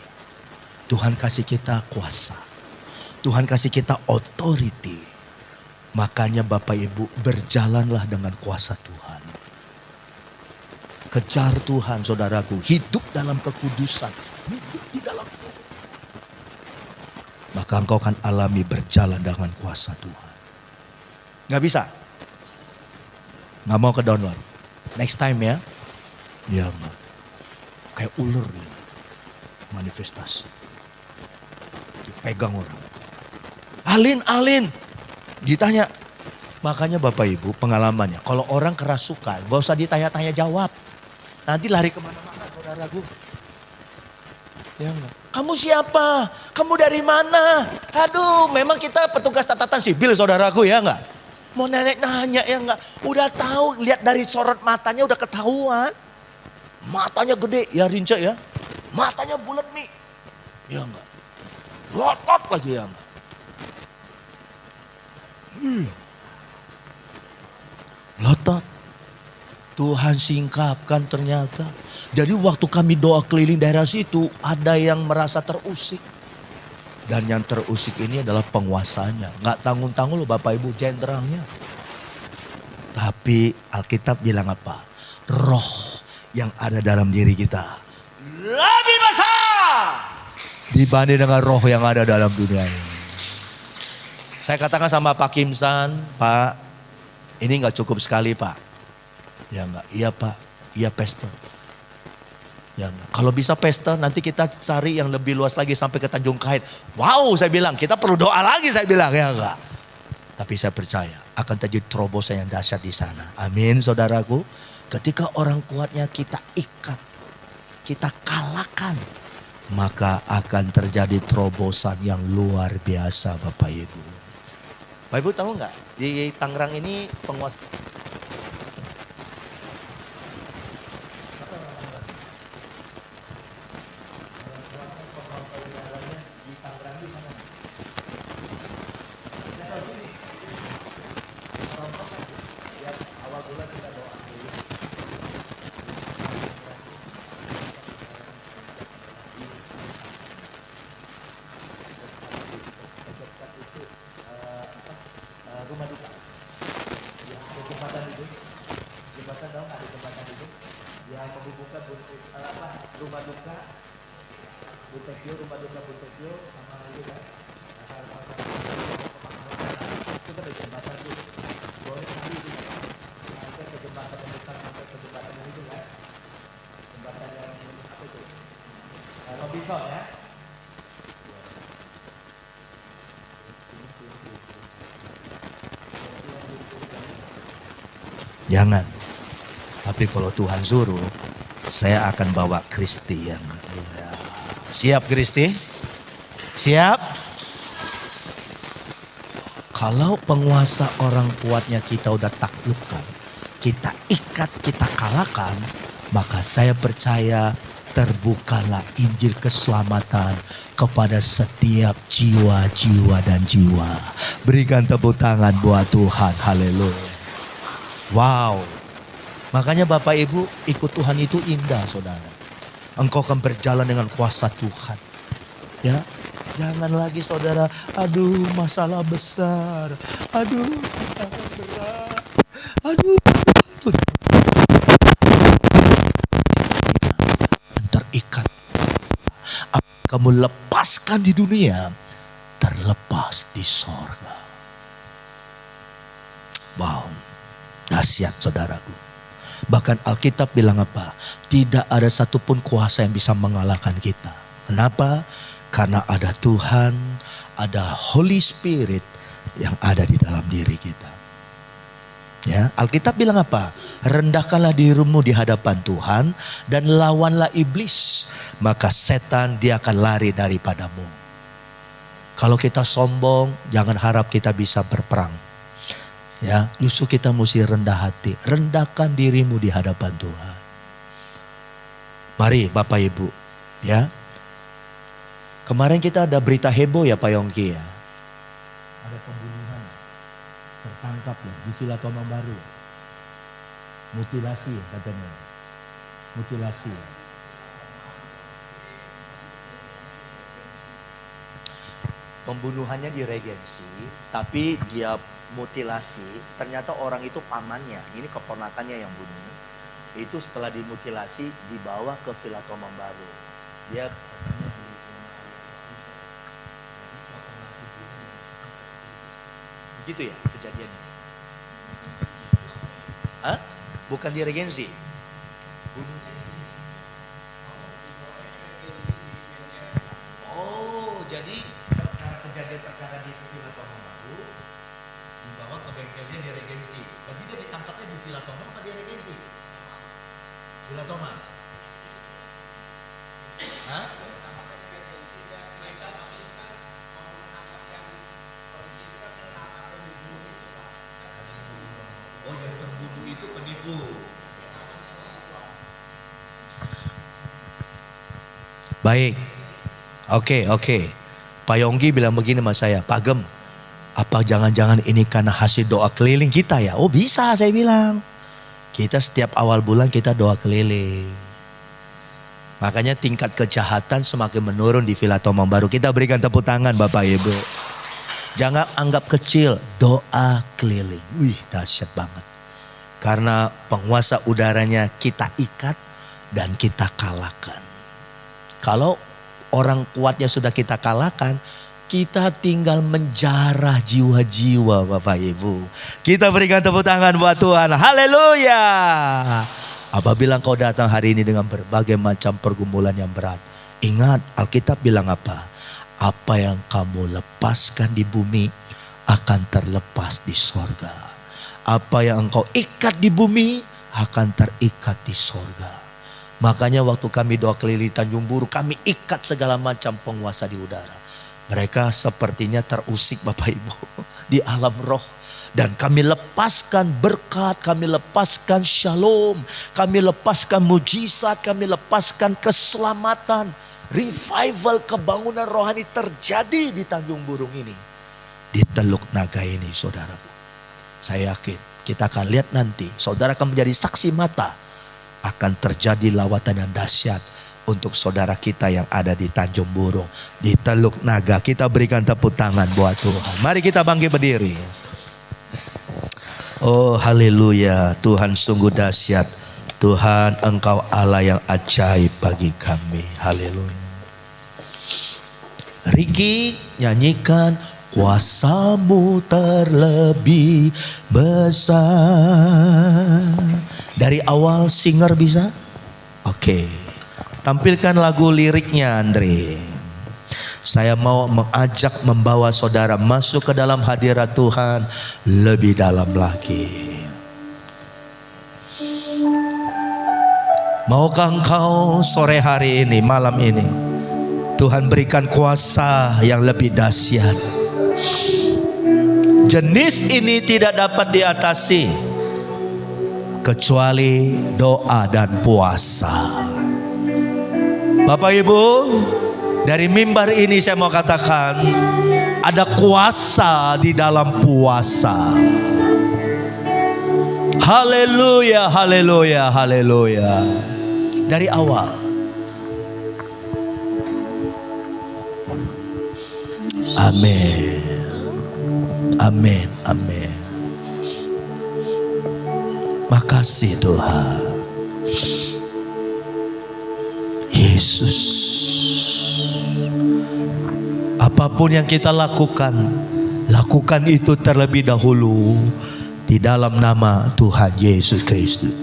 Tuhan kasih kita kuasa. Tuhan kasih kita authority. Makanya Bapak Ibu, berjalanlah dengan kuasa Tuhan. Kejar Tuhan saudaraku, hidup dalam kekudusan, hidup di dalam Tuhan. Maka engkau akan alami berjalan dengan kuasa Tuhan. Gak bisa? Gak mau ke download? Next time ya? Ya enggak. Kayak ular nih, manifestasi. Dipegang orang. Alin. Ditanya. Makanya Bapak Ibu pengalamannya, kalau orang kerasukan gak usah ditanya-tanya jawab. Nanti lari kemana-mana saudaraku. Ya enggak? Kamu siapa? Kamu dari mana? Aduh, memang kita petugas catatan sipil saudaraku, ya enggak? Mau nanya ya enggak? Udah tahu, lihat dari sorot matanya udah ketahuan. Matanya gede, ya Rince ya. Matanya bulat nih. Ya enggak? Lotot lagi ya enggak? Lotot. Tuhan singkapkan ternyata. Jadi waktu kami doa keliling daerah situ, ada yang merasa terusik. Dan yang terusik ini adalah penguasanya. Gak tanggung-tanggung loh Bapak Ibu, jenderalnya. Tapi Alkitab bilang apa? Roh yang ada dalam diri kita lebih besar dibanding dengan roh yang ada dalam dunia ini. Saya katakan sama Pak Kimsan, Pak, ini gak cukup sekali Pak. Ya enggak, iya Pak, iya Pastor. Ya enggak. Kalau bisa Pastor, nanti kita cari yang lebih luas lagi sampai ke Tanjung Kait. Wow, saya bilang, kita perlu doa lagi, saya bilang, ya enggak. Tapi saya percaya akan terjadi terobosan yang dahsyat di sana. Amin, saudaraku. Ketika orang kuatnya kita ikat, kita kalahkan, maka akan terjadi terobosan yang luar biasa Bapak Ibu. Bapak Ibu tahu nggak? Di Tangerang ini penguasa. Rumah duka. Ya, ada jembatan itu. Jembatan dong, ada jembatan itu. Yang menghubungkan rumah duka, Buntekyo, rumah duka Buntekyo sama itu kan. Itu kan ada jembatan itu. Boleh kali itu. Sampai ke jembatan yang besar, sampai ke jembatan yang itu kan. Jembatan yang apa itu? Robinson ya. Jangan. Tapi kalau Tuhan suruh, saya akan bawa Kristi yang siap Kristi? Siap? Kalau penguasa orang kuatnya kita udah taklukkan, kita ikat, kita kalahkan, maka saya percaya terbukalah Injil keselamatan kepada setiap jiwa-jiwa dan jiwa. Berikan tepuk tangan buat Tuhan. Haleluya. Wow, makanya Bapak Ibu ikut Tuhan itu indah saudara. Engkau akan berjalan dengan kuasa Tuhan. Ya, jangan lagi saudara, aduh masalah besar, aduh tantangan berat, aduh. Terikat. Apa kamu lepaskan di dunia, terlepas di sorga. Wow. Dahsyat saudaraku. Bahkan Alkitab bilang apa? Tidak ada satupun kuasa yang bisa mengalahkan kita. Kenapa? Karena ada Tuhan, ada Holy Spirit yang ada di dalam diri kita. Ya, Alkitab bilang apa? Rendahkanlah dirimu di hadapan Tuhan dan lawanlah iblis, maka setan dia akan lari daripadamu. Kalau kita sombong, jangan harap kita bisa berperang. Ya, justru kita mesti rendah hati. Rendahkan dirimu di hadapan Tuhan. Mari Bapak Ibu, ya. Kemarin kita ada berita heboh ya Pak Yongki ya. Ada pembunuhan tertangkap ya di Villa Tomang Baru. Mutilasi katanya. Mutilasi. Pembunuhannya di Regensi, tapi dia mutilasi, ternyata orang itu pamannya, ini keponakannya yang bunuh. Itu setelah dimutilasi dibawa ke Villa Tomang Baru. Dia begitu ya kejadiannya. Hah? Bukan di Regensi. Oh, jadi kejadian perkara di Villa Tomang Baru dibawa ke bengkelnya di Regensi. Berarti dia ditangkapnya di Villa Tomang apa di Regensi? Villa Tomang. Hah? Oh, yang terbunuh itu penipu. Baik. Oke. Pak Yonggi bilang begini sama saya, Pak Gem, apa jangan-jangan ini karena hasil doa keliling kita ya? Oh bisa saya bilang. Kita setiap awal bulan kita doa keliling. Makanya tingkat kejahatan semakin menurun di Villa Tomang Baru. Kita berikan tepuk tangan Bapak Ibu. Jangan anggap kecil doa keliling. Wih dahsyat banget. Karena penguasa udaranya kita ikat dan kita kalahkan. Kalau orang kuatnya sudah kita kalahkan, kita tinggal menjarah jiwa-jiwa Bapak Ibu. Kita berikan tepuk tangan buat Tuhan. Haleluya. Apabila engkau datang hari ini dengan berbagai macam pergumulan yang berat, ingat Alkitab bilang apa? Apa yang kamu lepaskan di bumi akan terlepas di sorga. Apa yang engkau ikat di bumi akan terikat di sorga. Makanya waktu kami doa keliling Tanjung Buru, kami ikat segala macam penguasa di udara. Mereka sepertinya terusik Bapak Ibu di alam roh. Dan kami lepaskan berkat, kami lepaskan shalom, kami lepaskan mujizat, kami lepaskan keselamatan. Revival kebangunan rohani terjadi di Tanjung Burung ini. Di Teluk Naga ini saudaraku. Saya yakin kita akan lihat nanti, saudara akan menjadi saksi mata. Akan terjadi lawatan yang dahsyat untuk saudara kita yang ada di Tanjung Burung, di Teluk Naga. Kita berikan tepuk tangan buat Tuhan. Mari kita bangkit berdiri. Oh haleluya, Tuhan sungguh dahsyat. Tuhan Engkau Allah yang ajaib bagi kami. Haleluya. Riki nyanyikan kuasa-Mu terlebih besar. Dari awal singer bisa? Oke. Tampilkan lagu liriknya Andre. Saya mau mengajak membawa saudara masuk ke dalam hadirat Tuhan lebih dalam lagi. Maukah engkau sore hari ini, malam ini, Tuhan berikan kuasa yang lebih dahsyat. Jenis ini tidak dapat diatasi kecuali doa dan puasa. Bapak Ibu, dari mimbar ini saya mau katakan ada kuasa di dalam puasa. Haleluya, haleluya, haleluya. Dari awal. Amin. Amin, amin. Makasih Tuhan. Yesus. Apapun yang kita lakukan, lakukan itu terlebih dahulu di dalam nama Tuhan Yesus Kristus.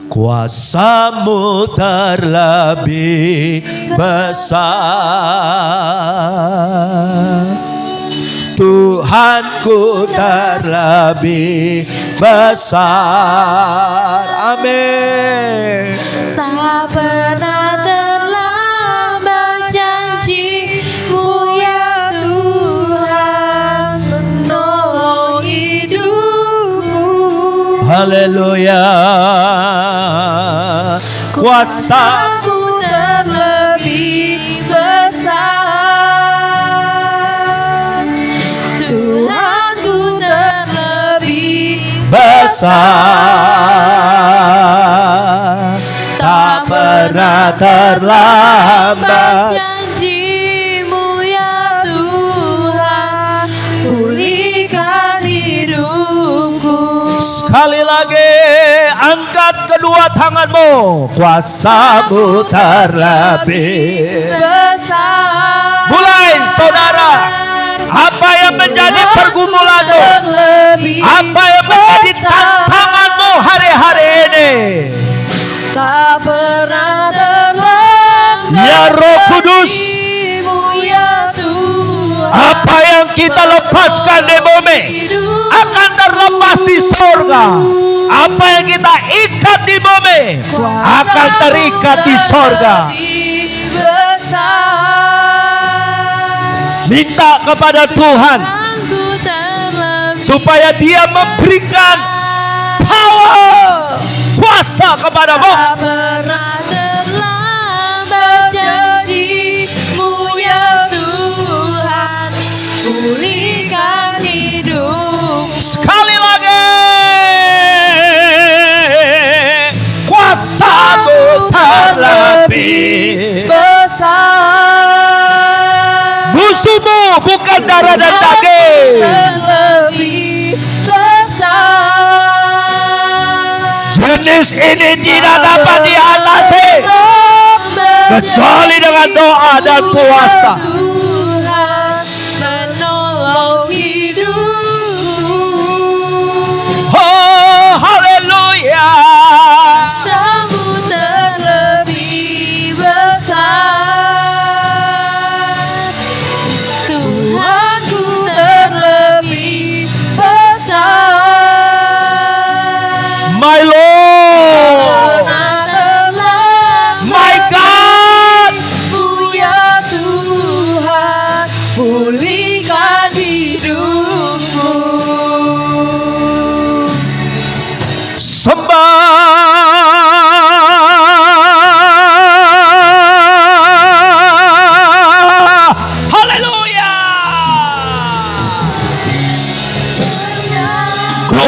Kuasa-Mu terlebih besar, Tuhanku terlebih besar. Amin. Tak pernah terlambat janji-Mu ya Tuhan, menolong hidupku. Haleluya. Kuasa-Mu terlebih besar, Tuhanku terlebih besar, tak pernah terlambat janji-Mu ya Tuhan, pulihkan hidupku. Sekali lagi angkat kedua tanganmu. Kuasa-Mu terlebih besar. Mulai saudara, apa yang menjadi pergumulanmu, apa yang menjadi tantanganmu hari-hari ini, tak pernah terlambat ya Roh Kudus, ya Tuhan, apa yang kita lepaskan di bumi akan terlepas di sorga. Apa yang kita ikat di bumi akan terikat di sorga. Minta kepada Tuhan supaya Dia memberikan power, kuasa kepadamu. Tak pernah terlambat janji-Mu ya Tuhan, pulihkan hidup. Sekali lagi, kuasa-Mu terlebih besar, musuhmu bukan darah dan daging, terlebih besar. jenis ini tidak dapat diatasi kecuali dengan doa dan puasa. Tuhan menolong hidupku. Oh haleluya. Kuasa-Mu terlebih besar, Tuhanku terlebih besar. My Lord, my God, Mu ya Tuhan,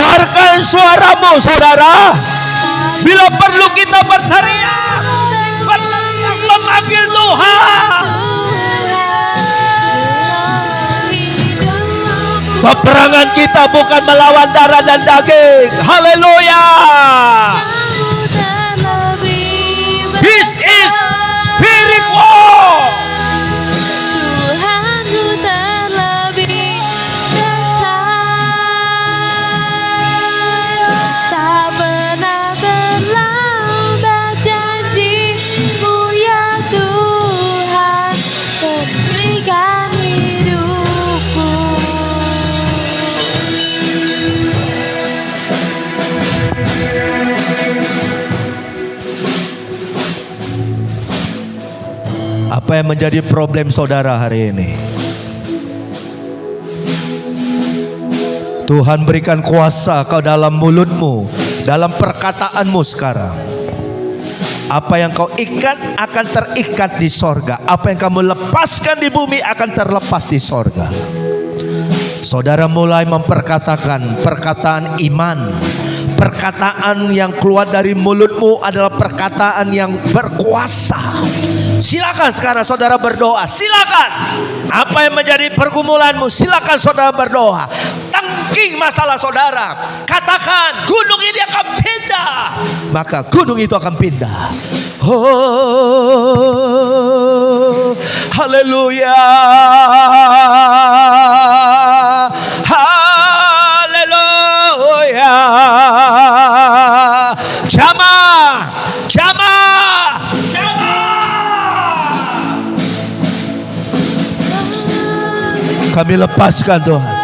Keluarkan suaramu saudara. Bila perlu kita berteriak, memanggil Tuhan. Peperangan kita bukan melawan darah dan daging. Haleluya. This is spirit war. Tuhanku terlebih besar, tak pernah terlambat janji-Mu ya Tuhan, berikan hidupku. Apa yang menjadi problem saudara hari ini? Tuhan berikan kuasa kau dalam mulutmu, dalam perkataanmu sekarang. Apa yang kau ikat akan terikat di sorga. Apa yang kamu lepaskan di bumi akan terlepas di sorga. Saudara mulai memperkatakan perkataan iman. Perkataan yang keluar dari mulutmu adalah perkataan yang berkuasa. Silakan sekarang saudara berdoa. Silakan. Apa yang menjadi pergumulanmu, silakan saudara berdoa. Tangking masalah saudara. Katakan gunung ini akan pindah. Maka gunung itu akan pindah. Oh, haleluya. Haleluya. Jamaah, jamaah, jamaah. Kami lepaskan Tuhan.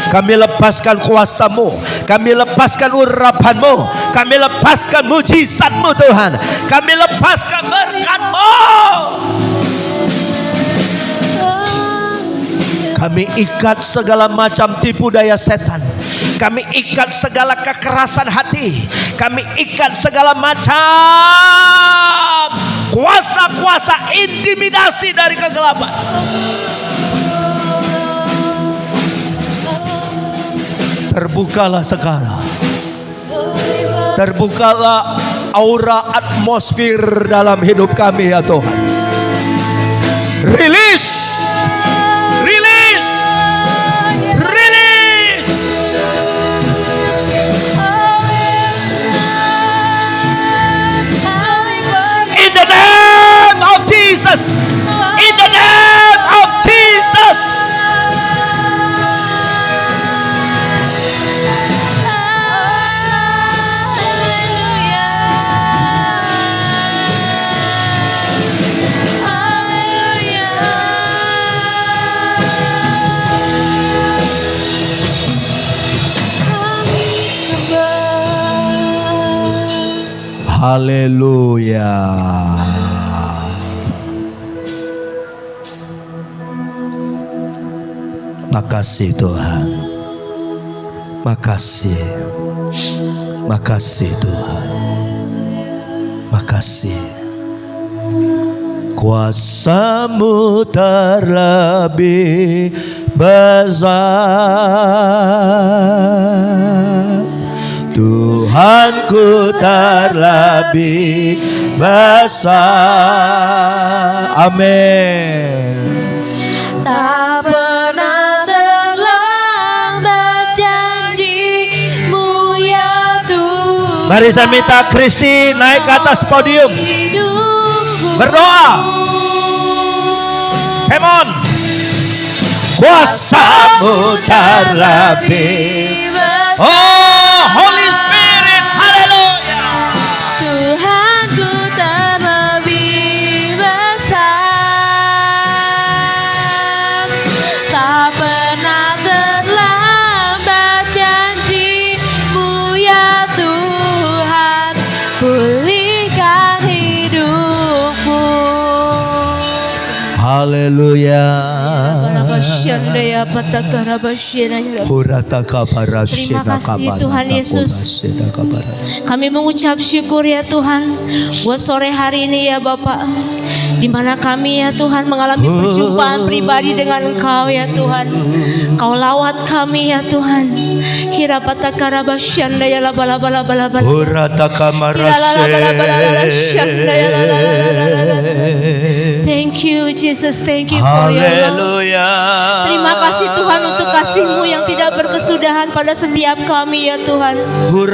Kami lepaskan kuasa-Mu. Kami lepaskan urapan-Mu. Kami lepaskan mujizat-Mu Tuhan. Kami lepaskan berkat-Mu. Kami ikat segala macam tipu daya setan. Kami ikat segala kekerasan hati. Kami ikat segala macam kuasa-kuasa intimidasi dari kegelapan. Terbukalah sekarang. Terbukalah aura atmosfer dalam hidup kami ya Tuhan. Release. Release. Release. In the name of Jesus. In the name of Jesus. Haleluya. Makasih Tuhan. Makasih. Makasih Tuhan. Makasih. Kuasa-Mu terlebih besar. Tuhanku terlebih besar. Amin. Tak pernah terlambat janji-Mu ya Tuhan. Mari saya minta Kristi naik ke atas podium. Hidupku. Berdoa. Come on. Kuasa-Mu terlebih. Oh, Holy Spirit. Haleluya. Tuhanku terlebih besar, tak pernah terlambat janji-Mu ya Tuhan, pulihkan hidupku. Haleluya. Terima kasih Tuhan Yesus. Kami mengucap syukur ya Tuhan buat sore hari ini ya Bapak. di mana kami ya Tuhan mengalami perjumpaan pribadi dengan Engkau ya Tuhan. Kau lawat kami ya Tuhan. Hirapata karabasyanda ya labalabalabala. Thank you Jesus, thank you for your love. Terima kasih Tuhan untuk kasih-Mu yang tidak berkesudahan pada setiap kami ya Tuhan. Kau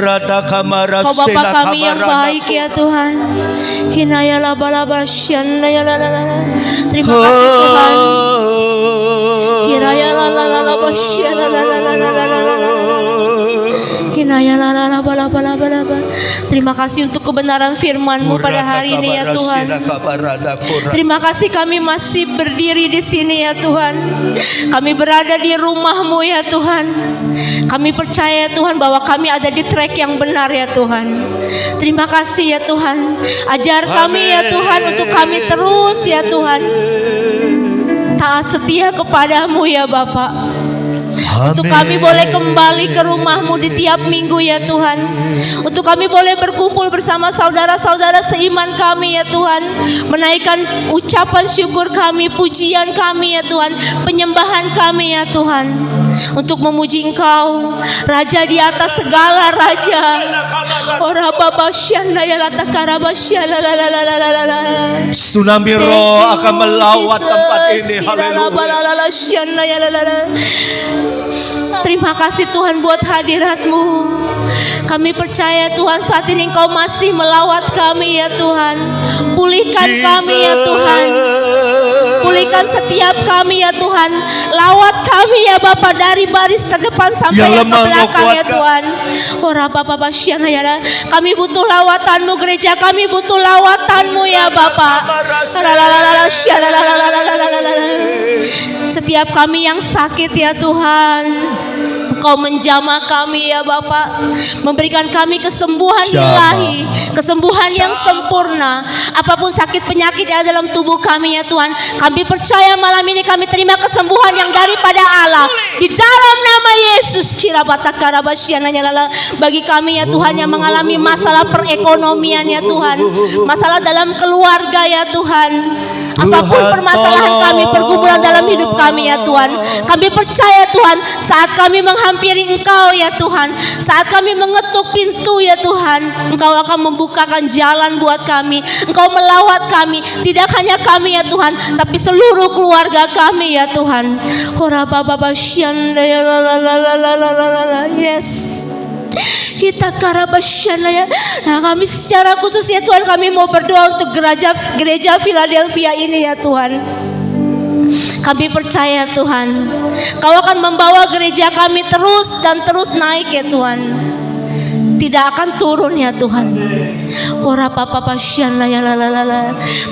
Bapa kami yang baik ya Tuhan. Hinayala balabasyanda ya lalala. Terima kasih Tuhan. Hirayala lalala basyanda lalala. Terima kasih untuk kebenaran firman-Mu pada hari ini ya Tuhan. Terima kasih kami masih berdiri di sini ya Tuhan. Kami berada di rumah-Mu ya Tuhan. Kami percaya ya Tuhan bahwa kami ada di track yang benar ya Tuhan. Terima kasih ya Tuhan. Ajar kami ya Tuhan untuk kami terus ya Tuhan taat setia kepadamu ya Bapa. Untuk kami boleh kembali ke rumah-Mu di tiap minggu ya Tuhan. Untuk kami boleh berkumpul bersama saudara-saudara seiman kami ya Tuhan. Menaikkan ucapan syukur kami, pujian kami ya Tuhan, penyembahan kami ya Tuhan. Untuk memuji Engkau, Raja di atas segala raja. Tsunami roh akan melawat tempat ini. Haleluya. Terima kasih Tuhan buat hadirat-Mu. Kami percaya Tuhan saat ini Engkau masih melawat kami ya Tuhan. Pulihkan kami ya Tuhan. Pulihkan setiap kami ya Tuhan. Lawat kami ya Bapa dari baris terdepan sampai yang ke belakang ya Tuhan. Ora Bapa Basyana ya. Kami butuh lawatan-Mu, gereja kami butuh lawatan-Mu ya Bapa. Setiap kami yang sakit ya Tuhan, Engkau menjamah kami ya Bapa, memberikan kami kesembuhan ilahi, kesembuhan yang sempurna. Apapun sakit penyakit yang ada dalam tubuh kami ya Tuhan, kami percaya malam ini kami terima kesembuhan yang daripada Allah di dalam nama Yesus. Bagi kami ya Tuhan yang mengalami masalah perekonomian ya Tuhan, masalah dalam keluarga ya Tuhan, apapun permasalahan kami, pergumulan dalam hidup kami ya Tuhan, kami percaya Tuhan saat kami menghampiri Engkau ya Tuhan, saat kami mengetuk pintu ya Tuhan, Engkau akan membukakan jalan buat kami. Engkau melawat kami, tidak hanya kami ya Tuhan, tapi seluruh keluarga kami ya Tuhan. Yes, kita karabasyana ya. Nah, kami secara khusus ya Tuhan, kami mau berdoa untuk gereja Philadelphia ini ya Tuhan. Kami percaya Tuhan, Kau akan membawa gereja kami terus dan terus naik ya Tuhan. Tidak akan turun ya Tuhan.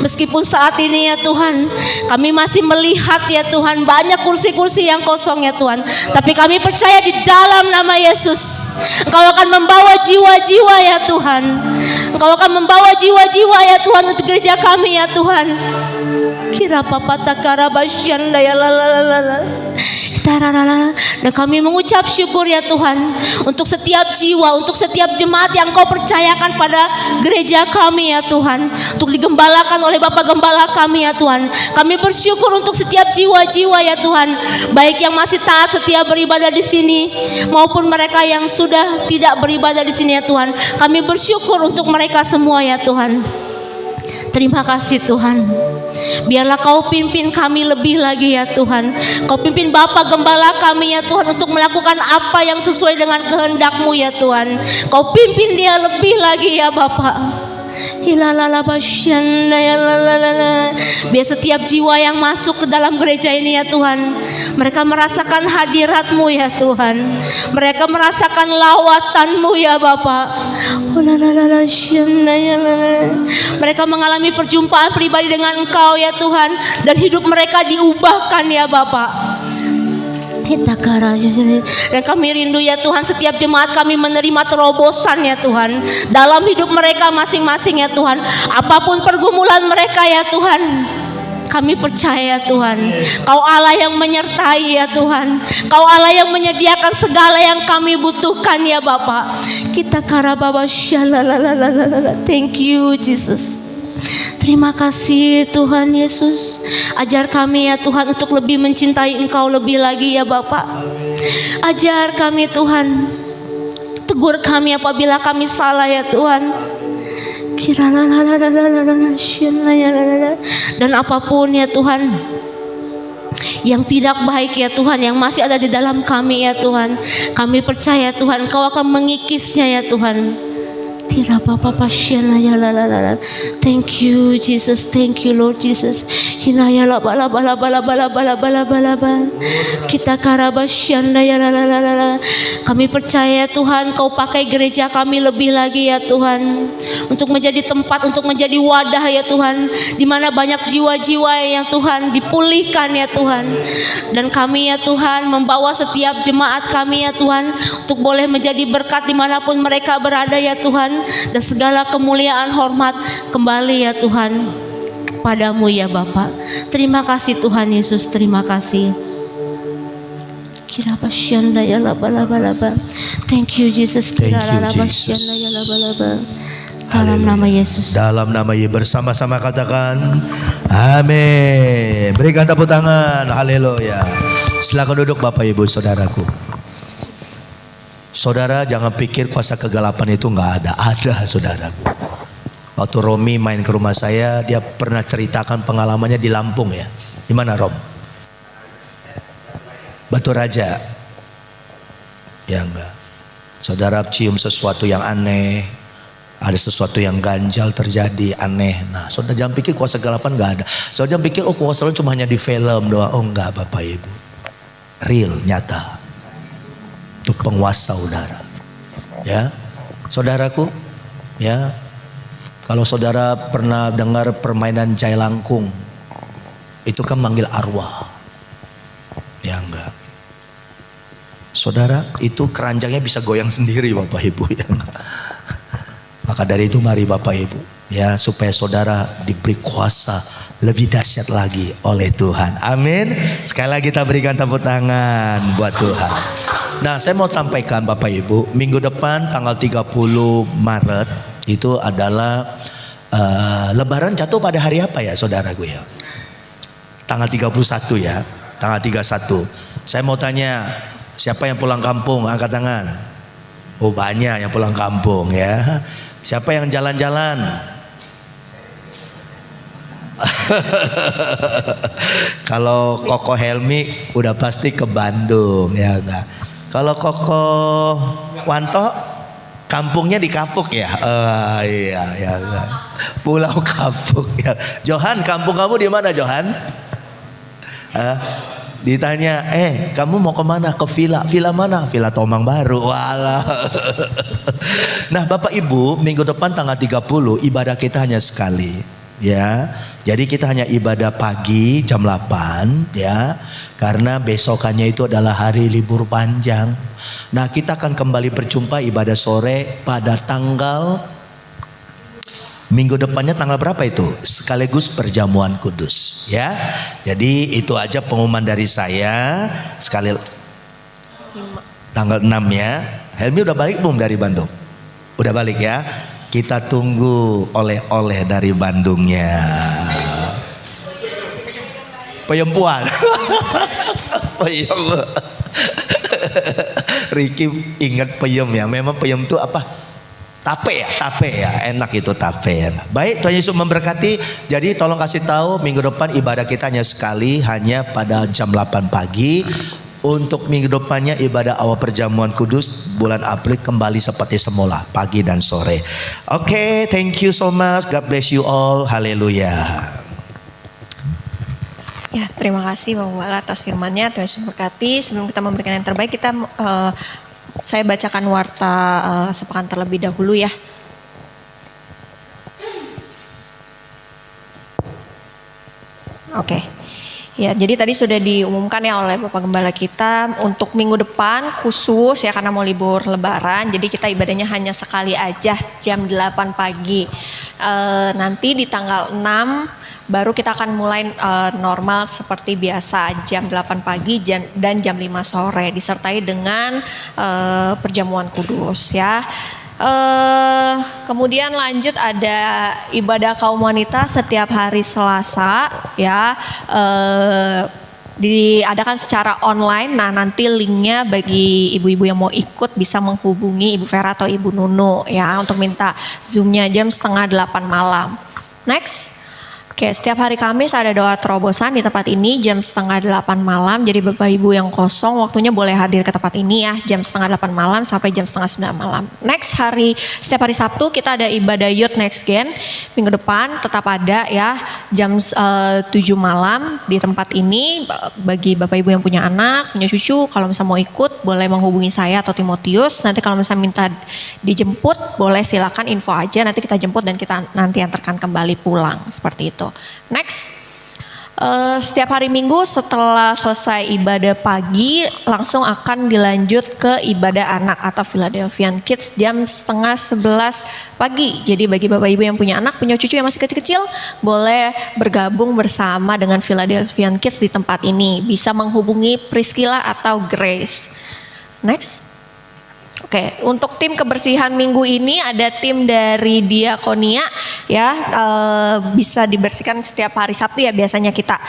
Meskipun saat ini ya Tuhan, kami masih melihat ya Tuhan banyak kursi-kursi yang kosong ya Tuhan, tapi kami percaya di dalam nama Yesus Engkau akan membawa jiwa-jiwa ya Tuhan. Engkau akan membawa jiwa-jiwa ya Tuhan untuk gereja kami ya Tuhan. Kira papa takara basyan daya lalalala. Dan kami mengucap syukur ya Tuhan untuk setiap jiwa, untuk setiap jemaat yang Kau percayakan pada gereja kami ya Tuhan, untuk digembalakan oleh Bapak Gembala kami ya Tuhan. Kami bersyukur untuk setiap jiwa-jiwa ya Tuhan, baik yang masih taat setia beribadah di sini maupun mereka yang sudah tidak beribadah di sini ya Tuhan. Kami bersyukur untuk mereka semua ya Tuhan. Terima kasih Tuhan. Biarlah Kau pimpin kami lebih lagi ya Tuhan. Kau pimpin Bapak Gembala kami ya Tuhan untuk melakukan apa yang sesuai dengan kehendak-Mu ya Tuhan. Kau pimpin dia lebih lagi ya Bapak. Biar setiap jiwa yang masuk ke dalam gereja ini ya Tuhan, mereka merasakan hadirat-Mu ya Tuhan. Mereka merasakan lawatan-Mu ya Bapak. Mereka mengalami perjumpaan pribadi dengan Engkau ya Tuhan, dan hidup mereka diubahkan ya Bapak. Dan kami rindu ya Tuhan, setiap jemaat kami menerima terobosan ya Tuhan dalam hidup mereka masing-masing ya Tuhan. Apapun pergumulan mereka ya Tuhan, kami percaya Tuhan, Kau Allah yang menyertai ya Tuhan. Kau Allah yang menyediakan segala yang kami butuhkan ya Bapak. Kita karababa shalalalalala. Thank you Jesus. Terima kasih Tuhan Yesus. Ajar kami ya Tuhan untuk lebih mencintai Engkau lebih lagi ya Bapak. Ajar kami Tuhan. Tegur kami apabila kami salah ya Tuhan. Dan apapun ya Tuhan yang tidak baik ya Tuhan, yang masih ada di dalam kami ya Tuhan, kami percaya Tuhan Engkau akan mengikisnya ya Tuhan. Thank you Jesus, thank you Lord Jesus. Kita kami percaya Tuhan Kau pakai gereja kami lebih lagi ya Tuhan, untuk menjadi tempat, untuk menjadi wadah ya Tuhan, di mana banyak jiwa-jiwa yang Tuhan dipulihkan ya Tuhan. Dan kami ya Tuhan membawa setiap jemaat kami ya Tuhan untuk boleh menjadi berkat dimanapun mereka berada ya Tuhan. Dan segala kemuliaan hormat kembali ya Tuhan padamu ya Bapak. Terima kasih Tuhan Yesus, terima kasih. Thank you Jesus. Thank you Jesus. Dalam nama Yesus. Dalam nama Yesus, bersama-sama katakan amin. Berikan tepuk tangan. Haleluya. Silakan duduk Bapak Ibu Saudaraku. Saudara jangan pikir kuasa kegelapan itu nggak ada. Ada saudaraku. Waktu Romi main ke rumah saya, dia pernah ceritakan pengalamannya di Lampung ya. Di mana Rom? Batu Raja. Ya enggak. Saudara cium sesuatu yang aneh. Ada sesuatu yang ganjal terjadi, aneh. Nah saudara jangan pikir kuasa kegelapan nggak ada. Saudara jangan pikir kuasa kegelapan cuma hanya di film doang. Oh enggak Bapak Ibu. Real, nyata. Itu penguasa udara. Ya, saudaraku, ya, kalau saudara pernah dengar permainan jailangkung, itu kan manggil arwah. Ya enggak. Saudara, itu keranjangnya bisa goyang sendiri Bapak Ibu ya. Maka dari itu mari Bapak Ibu, ya, supaya saudara diberi kuasa lebih dahsyat lagi oleh Tuhan. Amin. Sekali lagi kita berikan tepuk tangan buat Tuhan. Nah saya mau sampaikan Bapak Ibu, minggu depan tanggal 30 Maret itu adalah Lebaran jatuh pada hari apa ya saudaraku ya? Tanggal 31 ya, tanggal 31. Saya mau tanya, siapa yang pulang kampung? Angkat tangan. Oh banyak yang pulang kampung ya. Siapa yang jalan-jalan? Kalau Koko Helmi udah pasti ke Bandung ya enggak. Kalau Koko Wanto kampungnya di Kapuk ya. Iya ya enggak. Pulau Kapuk ya. Johan, kampung kamu di mana Johan? Ditanya, kamu mau kemana? Ke villa. Villa mana? Villa Tomang Baru. Walah. Nah Bapak Ibu, minggu depan tanggal 30 ibadah kita hanya sekali. Ya, jadi kita hanya ibadah pagi jam 8 ya, karena besokannya itu adalah hari libur panjang. Nah kita akan kembali berjumpa ibadah sore pada tanggal minggu depannya tanggal berapa itu? Sekaligus perjamuan kudus ya. Jadi itu aja pengumuman dari saya. Sekali tanggal 6 ya. Helmi udah balik belum dari Bandung? Udah balik ya. Kita tunggu oleh-oleh dari Bandungnya. Peyempuan. Peyem. Ricky ingat peyem ya. Memang peyem itu apa? Tape ya. Enak itu tape ya. Baik, Tuhan Yesus memberkati. Jadi tolong kasih tahu minggu depan ibadah kita hanya sekali, hanya pada jam 8 pagi. Untuk minggu depannya ibadah awal perjamuan kudus bulan April kembali seperti semula, pagi dan sore. Oke, thank you so much. God bless you all. Haleluya. Ya, terima kasih Bapak Gembala atas firman-Nya. Tuhan Yesus memberkati. Sebelum kita memberikan yang terbaik, saya bacakan warta sepekan terlebih dahulu ya. Oke. Ya, jadi tadi sudah diumumkan ya oleh Bapak Gembala kita untuk minggu depan khusus ya karena mau libur lebaran. Jadi kita ibadahnya hanya sekali aja jam 8 pagi. Nanti di tanggal 6 baru kita akan mulai normal seperti biasa jam 8 pagi dan jam 5 sore disertai dengan perjamuan kudus ya. Kemudian lanjut ada ibadah kaum wanita setiap hari Selasa ya. Diadakan secara online. Nah, nanti linknya bagi ibu-ibu yang mau ikut bisa menghubungi Ibu Vera atau Ibu Nunu ya untuk minta Zoom-nya jam 7:30 malam. Next. Oke, setiap hari Kamis ada doa terobosan di tempat ini jam 7:30 malam. Jadi Bapak Ibu yang kosong waktunya boleh hadir ke tempat ini ya, jam 7:30 malam sampai jam 8:30 malam. Next setiap hari Sabtu kita ada ibadah Youth Next Gen. Minggu depan tetap ada ya, jam 7 malam di tempat ini. Bagi Bapak Ibu yang punya anak, punya cucu, kalau misalnya mau ikut boleh menghubungi saya atau Timotius. Nanti kalau misalnya minta dijemput boleh silakan info aja, nanti kita jemput dan kita nanti antarkan kembali pulang seperti itu. Next, setiap hari Minggu setelah selesai ibadah pagi langsung akan dilanjut ke ibadah anak atau Philadelphian Kids jam 10:30 pagi. Jadi bagi Bapak Ibu yang punya anak, punya cucu yang masih kecil-kecil, boleh bergabung bersama dengan Philadelphian Kids di tempat ini. Bisa menghubungi Priscilla atau Grace. Next. Oke, untuk tim kebersihan minggu ini ada tim dari Diakonia ya, bisa dibersihkan setiap hari Sabtu ya biasanya kita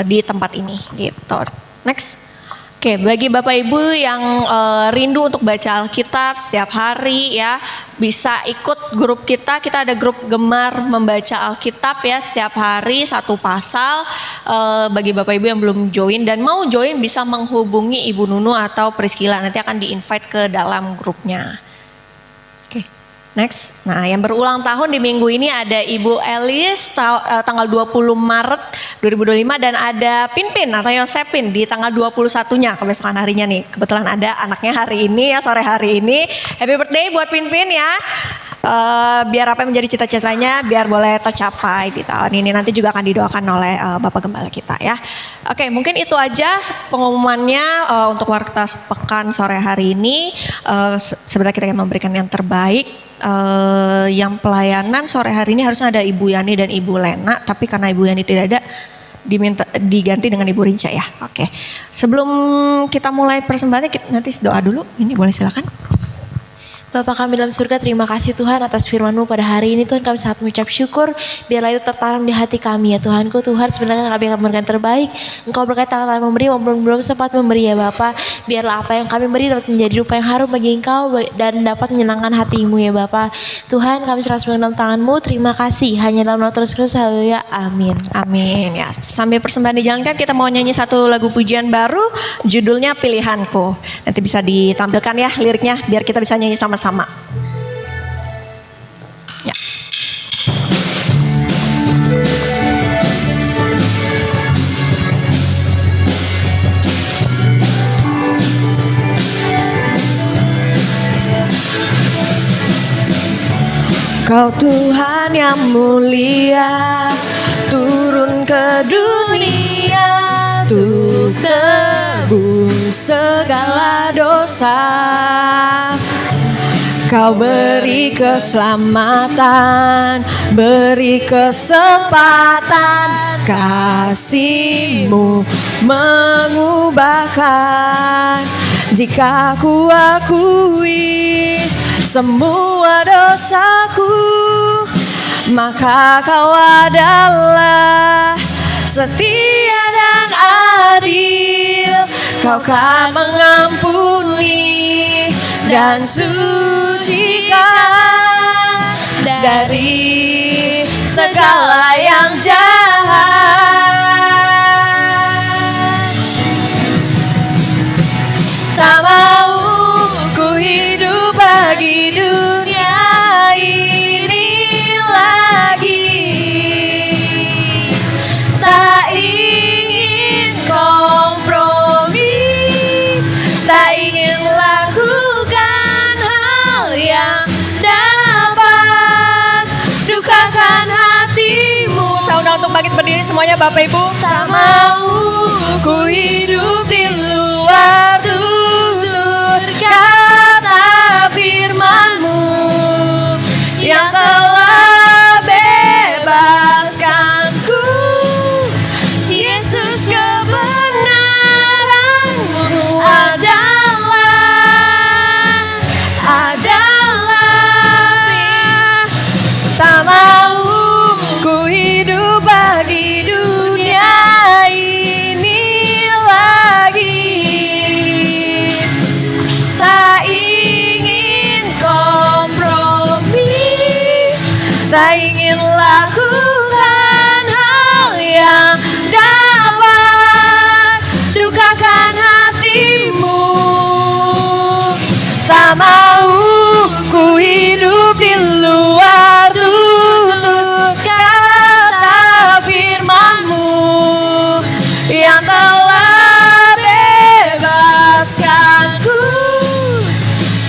di tempat ini gitu. Next. Oke, bagi Bapak Ibu yang rindu untuk baca Alkitab setiap hari ya, bisa ikut grup kita. Kita ada grup gemar membaca Alkitab ya, setiap hari satu pasal. Bagi Bapak Ibu yang belum join dan mau join bisa menghubungi Ibu Nunu atau Priscilla, nanti akan di-invite ke dalam grupnya. Oke, next. Nah, yang berulang tahun di minggu ini ada Ibu Elis tanggal 20 Maret 2025 dan ada Pinpin atau Yosepin di tanggal 21-nya kebesokan harinya nih. Kebetulan ada anaknya hari ini ya, sore hari ini. Happy birthday buat Pinpin ya. Biar apa yang menjadi cita-citanya biar boleh tercapai di tahun ini. Nanti juga akan didoakan oleh Bapak Gembala kita ya. Oke, mungkin itu aja pengumumannya untuk Warta Pekan sore hari ini. Sebenarnya kita akan memberikan yang terbaik. Yang pelayanan sore hari ini harusnya ada Ibu Yani dan Ibu Lena, tapi karena Ibu Yani tidak ada, diganti dengan Ibu Rinca ya. Oke, sebelum kita mulai persembahannya nanti doa dulu. Ini boleh silakan. Bapa kami dalam surga, terima kasih Tuhan atas firman-Mu pada hari ini. Tuhan, kami sangat mengucap syukur. Biarlah itu tertanam di hati kami ya Tuhanku. Tuhan, sebenarnya kami akan memberikan terbaik. Engkau berkata tangan memberi maupun belum sempat memberi ya Bapa. Biarlah apa yang kami beri dapat menjadi rupa yang harum bagi Engkau dan dapat menyenangkan hati-Mu ya Bapa. Tuhan, kami serahkan dalam tangan-Mu. Terima kasih. Hanya dalam nama Tuhan Yesus Kristus. Haleluya. Amin. Amin ya. Sambil persembahan dijalankan, kita mau nyanyi satu lagu pujian baru, judulnya Pilihanku. Nanti bisa ditampilkan ya liriknya biar kita bisa nyanyi sama-sama. Ya. Kau Tuhan yang mulia, turun ke dunia untuk tebus segala dosa. Kau beri keselamatan, beri kesempatan, kasih-Mu mengubahkan. Jika ku akui semua dosaku, maka Kau adalah setia dan adil. Kau kan mengampuni dan sucikan dari segala yang jahat. Tak mau ku hidup bagi dunia ini lagi. Tak ingin kompromi, tak ingin lakukan hal yang dapat dukakan hatimu. Saya undang untuk bangkit berdiri semuanya Bapak Ibu. Tak mau ku hidup di luar tutur kata firman-Mu yang telah bebaskanku. Yesus, kebenaran-Mu adalah Tak mau ku hidup di luar tutur kata firman-Mu yang telah bebaskanku.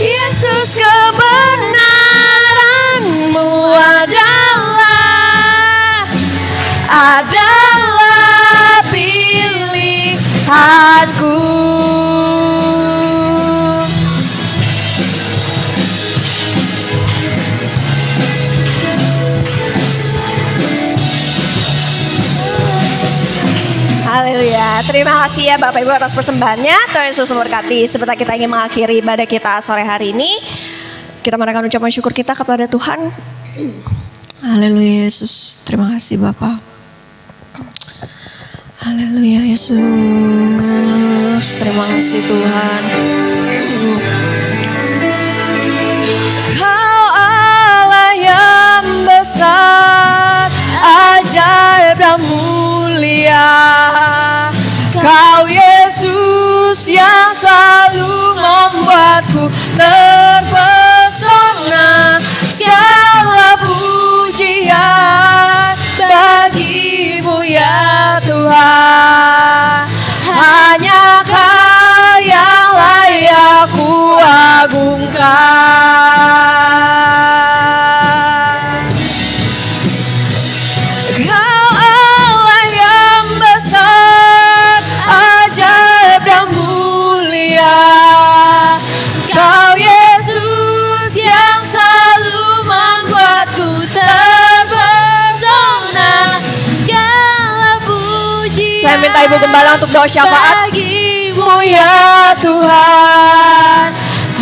Yesus, kebenaran-Mu adalah pilihanku. Haleluya. Terima kasih ya Bapak Ibu atas persembahannya. Tuhan Yesus memberkati. Sebentar kita ingin mengakhiri ibadah kita sore hari ini. Kita menaikkan ucapan syukur kita kepada Tuhan. Haleluya Yesus. Terima kasih Bapak. Haleluya Yesus. Terima kasih Tuhan. Kau Allah yang besar, ajaib dan mulia. Kau Yesus yang selalu membuatku terpesona. Segala pujian bagi-Mu ya Tuhan. Hanya Kau yang layak ku agungkan. Kau Allah yang besar, ajaib dan mulia. Kau Yesus yang selalu membuatku terpesona. Segala pujian. Saya minta Ibu Gembala untuk doa syafaat. Bagi-Mu ya Tuhan.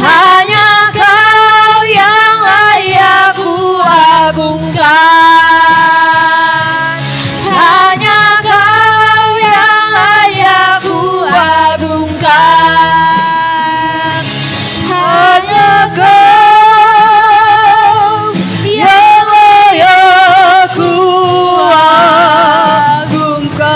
Hanya Kau yang layak ku agungkan. Hanya Kau yang layak ku agungkan. Hanya Kau yang layak ku agungkan.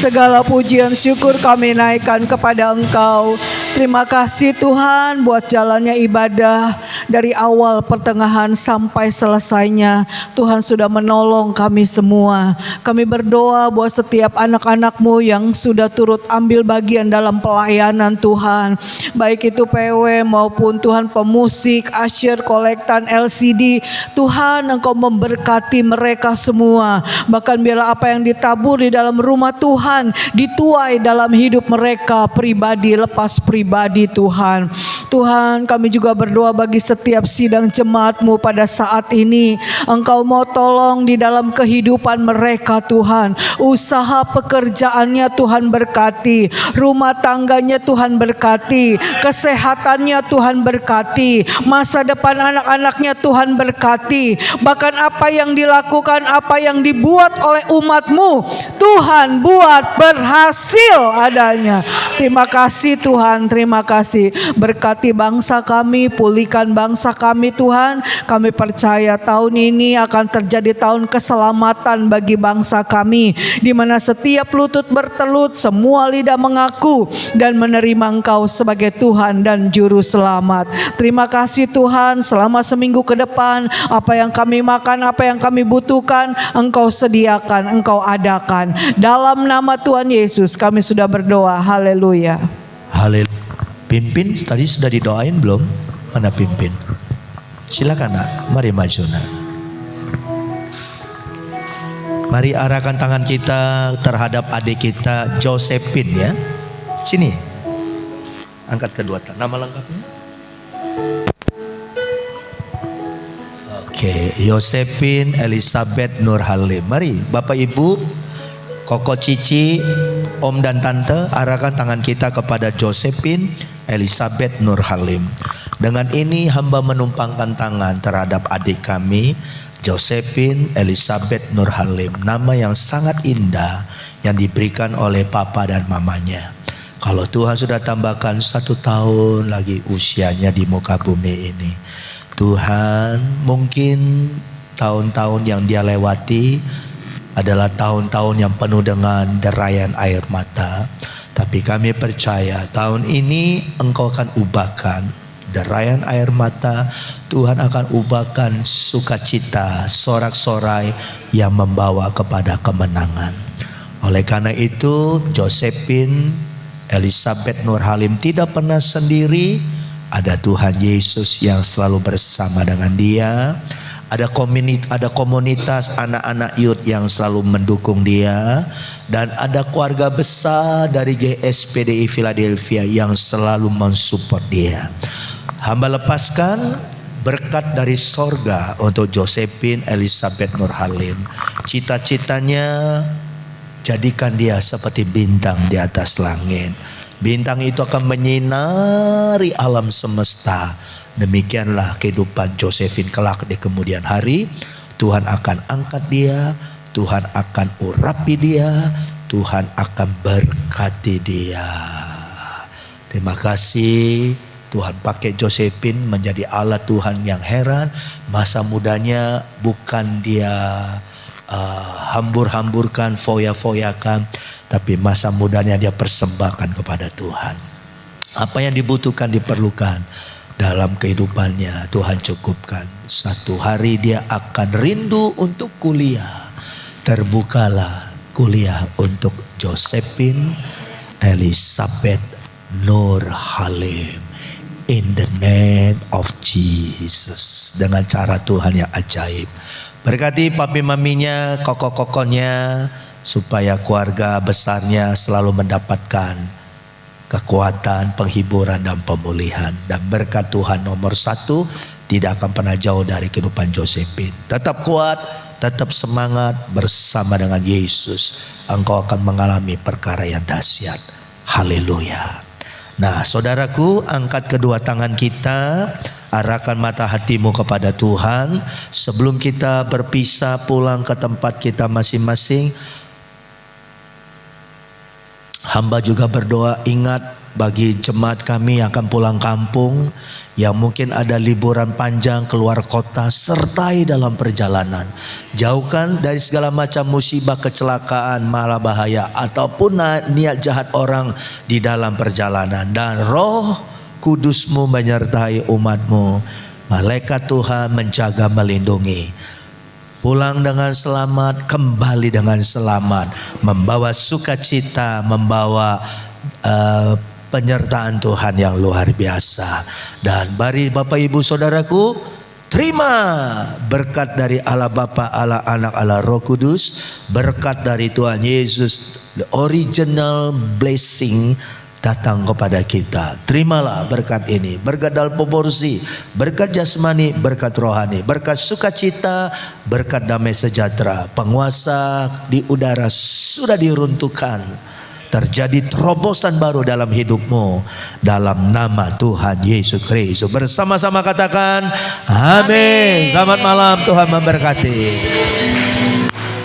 Segala pujian syukur kami naikkan kepada Engkau. Terima kasih Tuhan buat jalannya ibadah dari awal pertengahan sampai selesainya. Tuhan sudah menolong kami semua. Kami berdoa buat setiap anak-anak-Mu yang sudah turut ambil bagian dalam pelayanan Tuhan. Baik itu PW maupun Tuhan pemusik, asyir, kolektan, LCD. Tuhan Engkau memberkati mereka semua. Bahkan biarlah apa yang ditabur di dalam rumah Tuhan dituai dalam hidup mereka pribadi lepas pribadi Tuhan. Tuhan kami juga berdoa bagi setiap sidang jemaat-Mu pada saat ini. Engkau mau tolong di dalam kehidupan mereka Tuhan. Usaha pekerjaannya Tuhan berkati. Rumah tangganya Tuhan berkati. Kesehatannya Tuhan berkati. Masa depan anak-anaknya Tuhan berkati. Bahkan apa yang dilakukan, apa yang dibuat oleh umat-Mu, Tuhan buat berhasil adanya. Terima kasih Tuhan, terima kasih. Berkati bangsa kami, pulihkan bangsa kami Tuhan. Kami percaya tahun ini akan terjadi tahun keselamatan bagi bangsa kami, di mana setiap lutut bertelut, semua lidah mengaku dan menerima Engkau sebagai Tuhan dan Juru Selamat. Terima kasih Tuhan, selama seminggu ke depan apa yang kami makan, apa yang kami butuhkan, Engkau sediakan, Engkau adakan. Dalam nama Tuhan Yesus kami sudah berdoa. Haleluya. Haleluya. Pimpin tadi sudah didoain belum? Mana pimpin? Silakan nak, mari maju nak. Mari arahkan tangan kita terhadap adik kita Josephine ya. Sini. Angkat kedua tangan. Nama lengkapnya? Oke, Josephine Elizabeth Nur Halim. Mari Bapak Ibu, Koko Cici, Om dan Tante, arahkan tangan kita kepada Josephine Elizabeth Nur Halim. Dengan ini hamba menumpangkan tangan terhadap adik kami Josephine Elizabeth Nur Halim. Nama yang sangat indah yang diberikan oleh papa dan mamanya. Kalau Tuhan sudah tambahkan 1 tahun lagi usianya di muka bumi ini, Tuhan mungkin tahun-tahun yang dia lewati adalah tahun-tahun yang penuh dengan derayan air mata. Tapi kami percaya tahun ini Engkau akan ubahkan derayan air mata. Tuhan akan ubahkan sukacita, sorak-sorai yang membawa kepada kemenangan. Oleh karena itu, Josephine Elizabeth Nurhalim tidak pernah sendiri. Ada Tuhan Yesus yang selalu bersama dengan dia. Ada komunitas anak-anak youth yang selalu mendukung dia. Dan ada keluarga besar dari GSPDI Philadelphia yang selalu mensupport dia. Hamba lepaskan berkat dari sorga untuk Josephine Elizabeth Nurhalim. Cita-citanya, jadikan dia seperti bintang di atas langit. Bintang itu akan menyinari alam semesta. Demikianlah kehidupan Josephine kelak di kemudian hari. Tuhan akan angkat dia, Tuhan akan urapi dia, Tuhan akan berkati dia. Terima kasih. Tuhan pakai Josephine menjadi alat Tuhan yang heran. Masa mudanya bukan dia hambur-hamburkan, foya-foyakan, tapi masa mudanya dia persembahkan kepada Tuhan. Apa yang dibutuhkan, diperlukan dalam kehidupannya, Tuhan cukupkan. Satu hari dia akan rindu untuk kuliah. Terbukalah kuliah untuk Josephine Elizabeth Nurhalim. In the name of Jesus. Dengan cara Tuhan yang ajaib. Berkati papi maminya, koko-kokonya, supaya keluarga besarnya selalu mendapatkan kekuatan, penghiburan dan pemulihan. Dan berkat Tuhan nomor satu tidak akan pernah jauh dari kehidupan Josephine. Tetap kuat, tetap semangat bersama dengan Yesus. Engkau akan mengalami perkara yang dahsyat. Haleluya. Nah, saudaraku, angkat kedua tangan kita, arahkan mata hatimu kepada Tuhan. Sebelum kita berpisah pulang ke tempat kita masing-masing, hamba juga berdoa, ingat bagi jemaat kami yang akan pulang kampung, yang mungkin ada liburan panjang keluar kota, sertai dalam perjalanan. Jauhkan dari segala macam musibah, kecelakaan, malahbahaya ataupun niat jahat orang di dalam perjalanan. Dan Roh Kudusmu menyertai umatmu. Malaikat Tuhan menjaga, melindungi. Pulang dengan selamat, kembali dengan selamat, membawa sukacita, membawa penyertaan Tuhan yang luar biasa. Dan mari Bapak Ibu Saudaraku, terima berkat dari Allah Bapa, Allah Anak, Allah Roh Kudus. Berkat dari Tuhan Yesus, the original blessing datang kepada kita. Terimalah berkat ini, berkat dalam proporsi, berkat jasmani, berkat rohani, berkat sukacita, berkat damai sejahtera. Penguasa di udara sudah diruntuhkan. Terjadi terobosan baru dalam hidupmu, dalam nama Tuhan Yesus Kristus. Bersama-sama katakan amin. Selamat malam, Tuhan memberkati.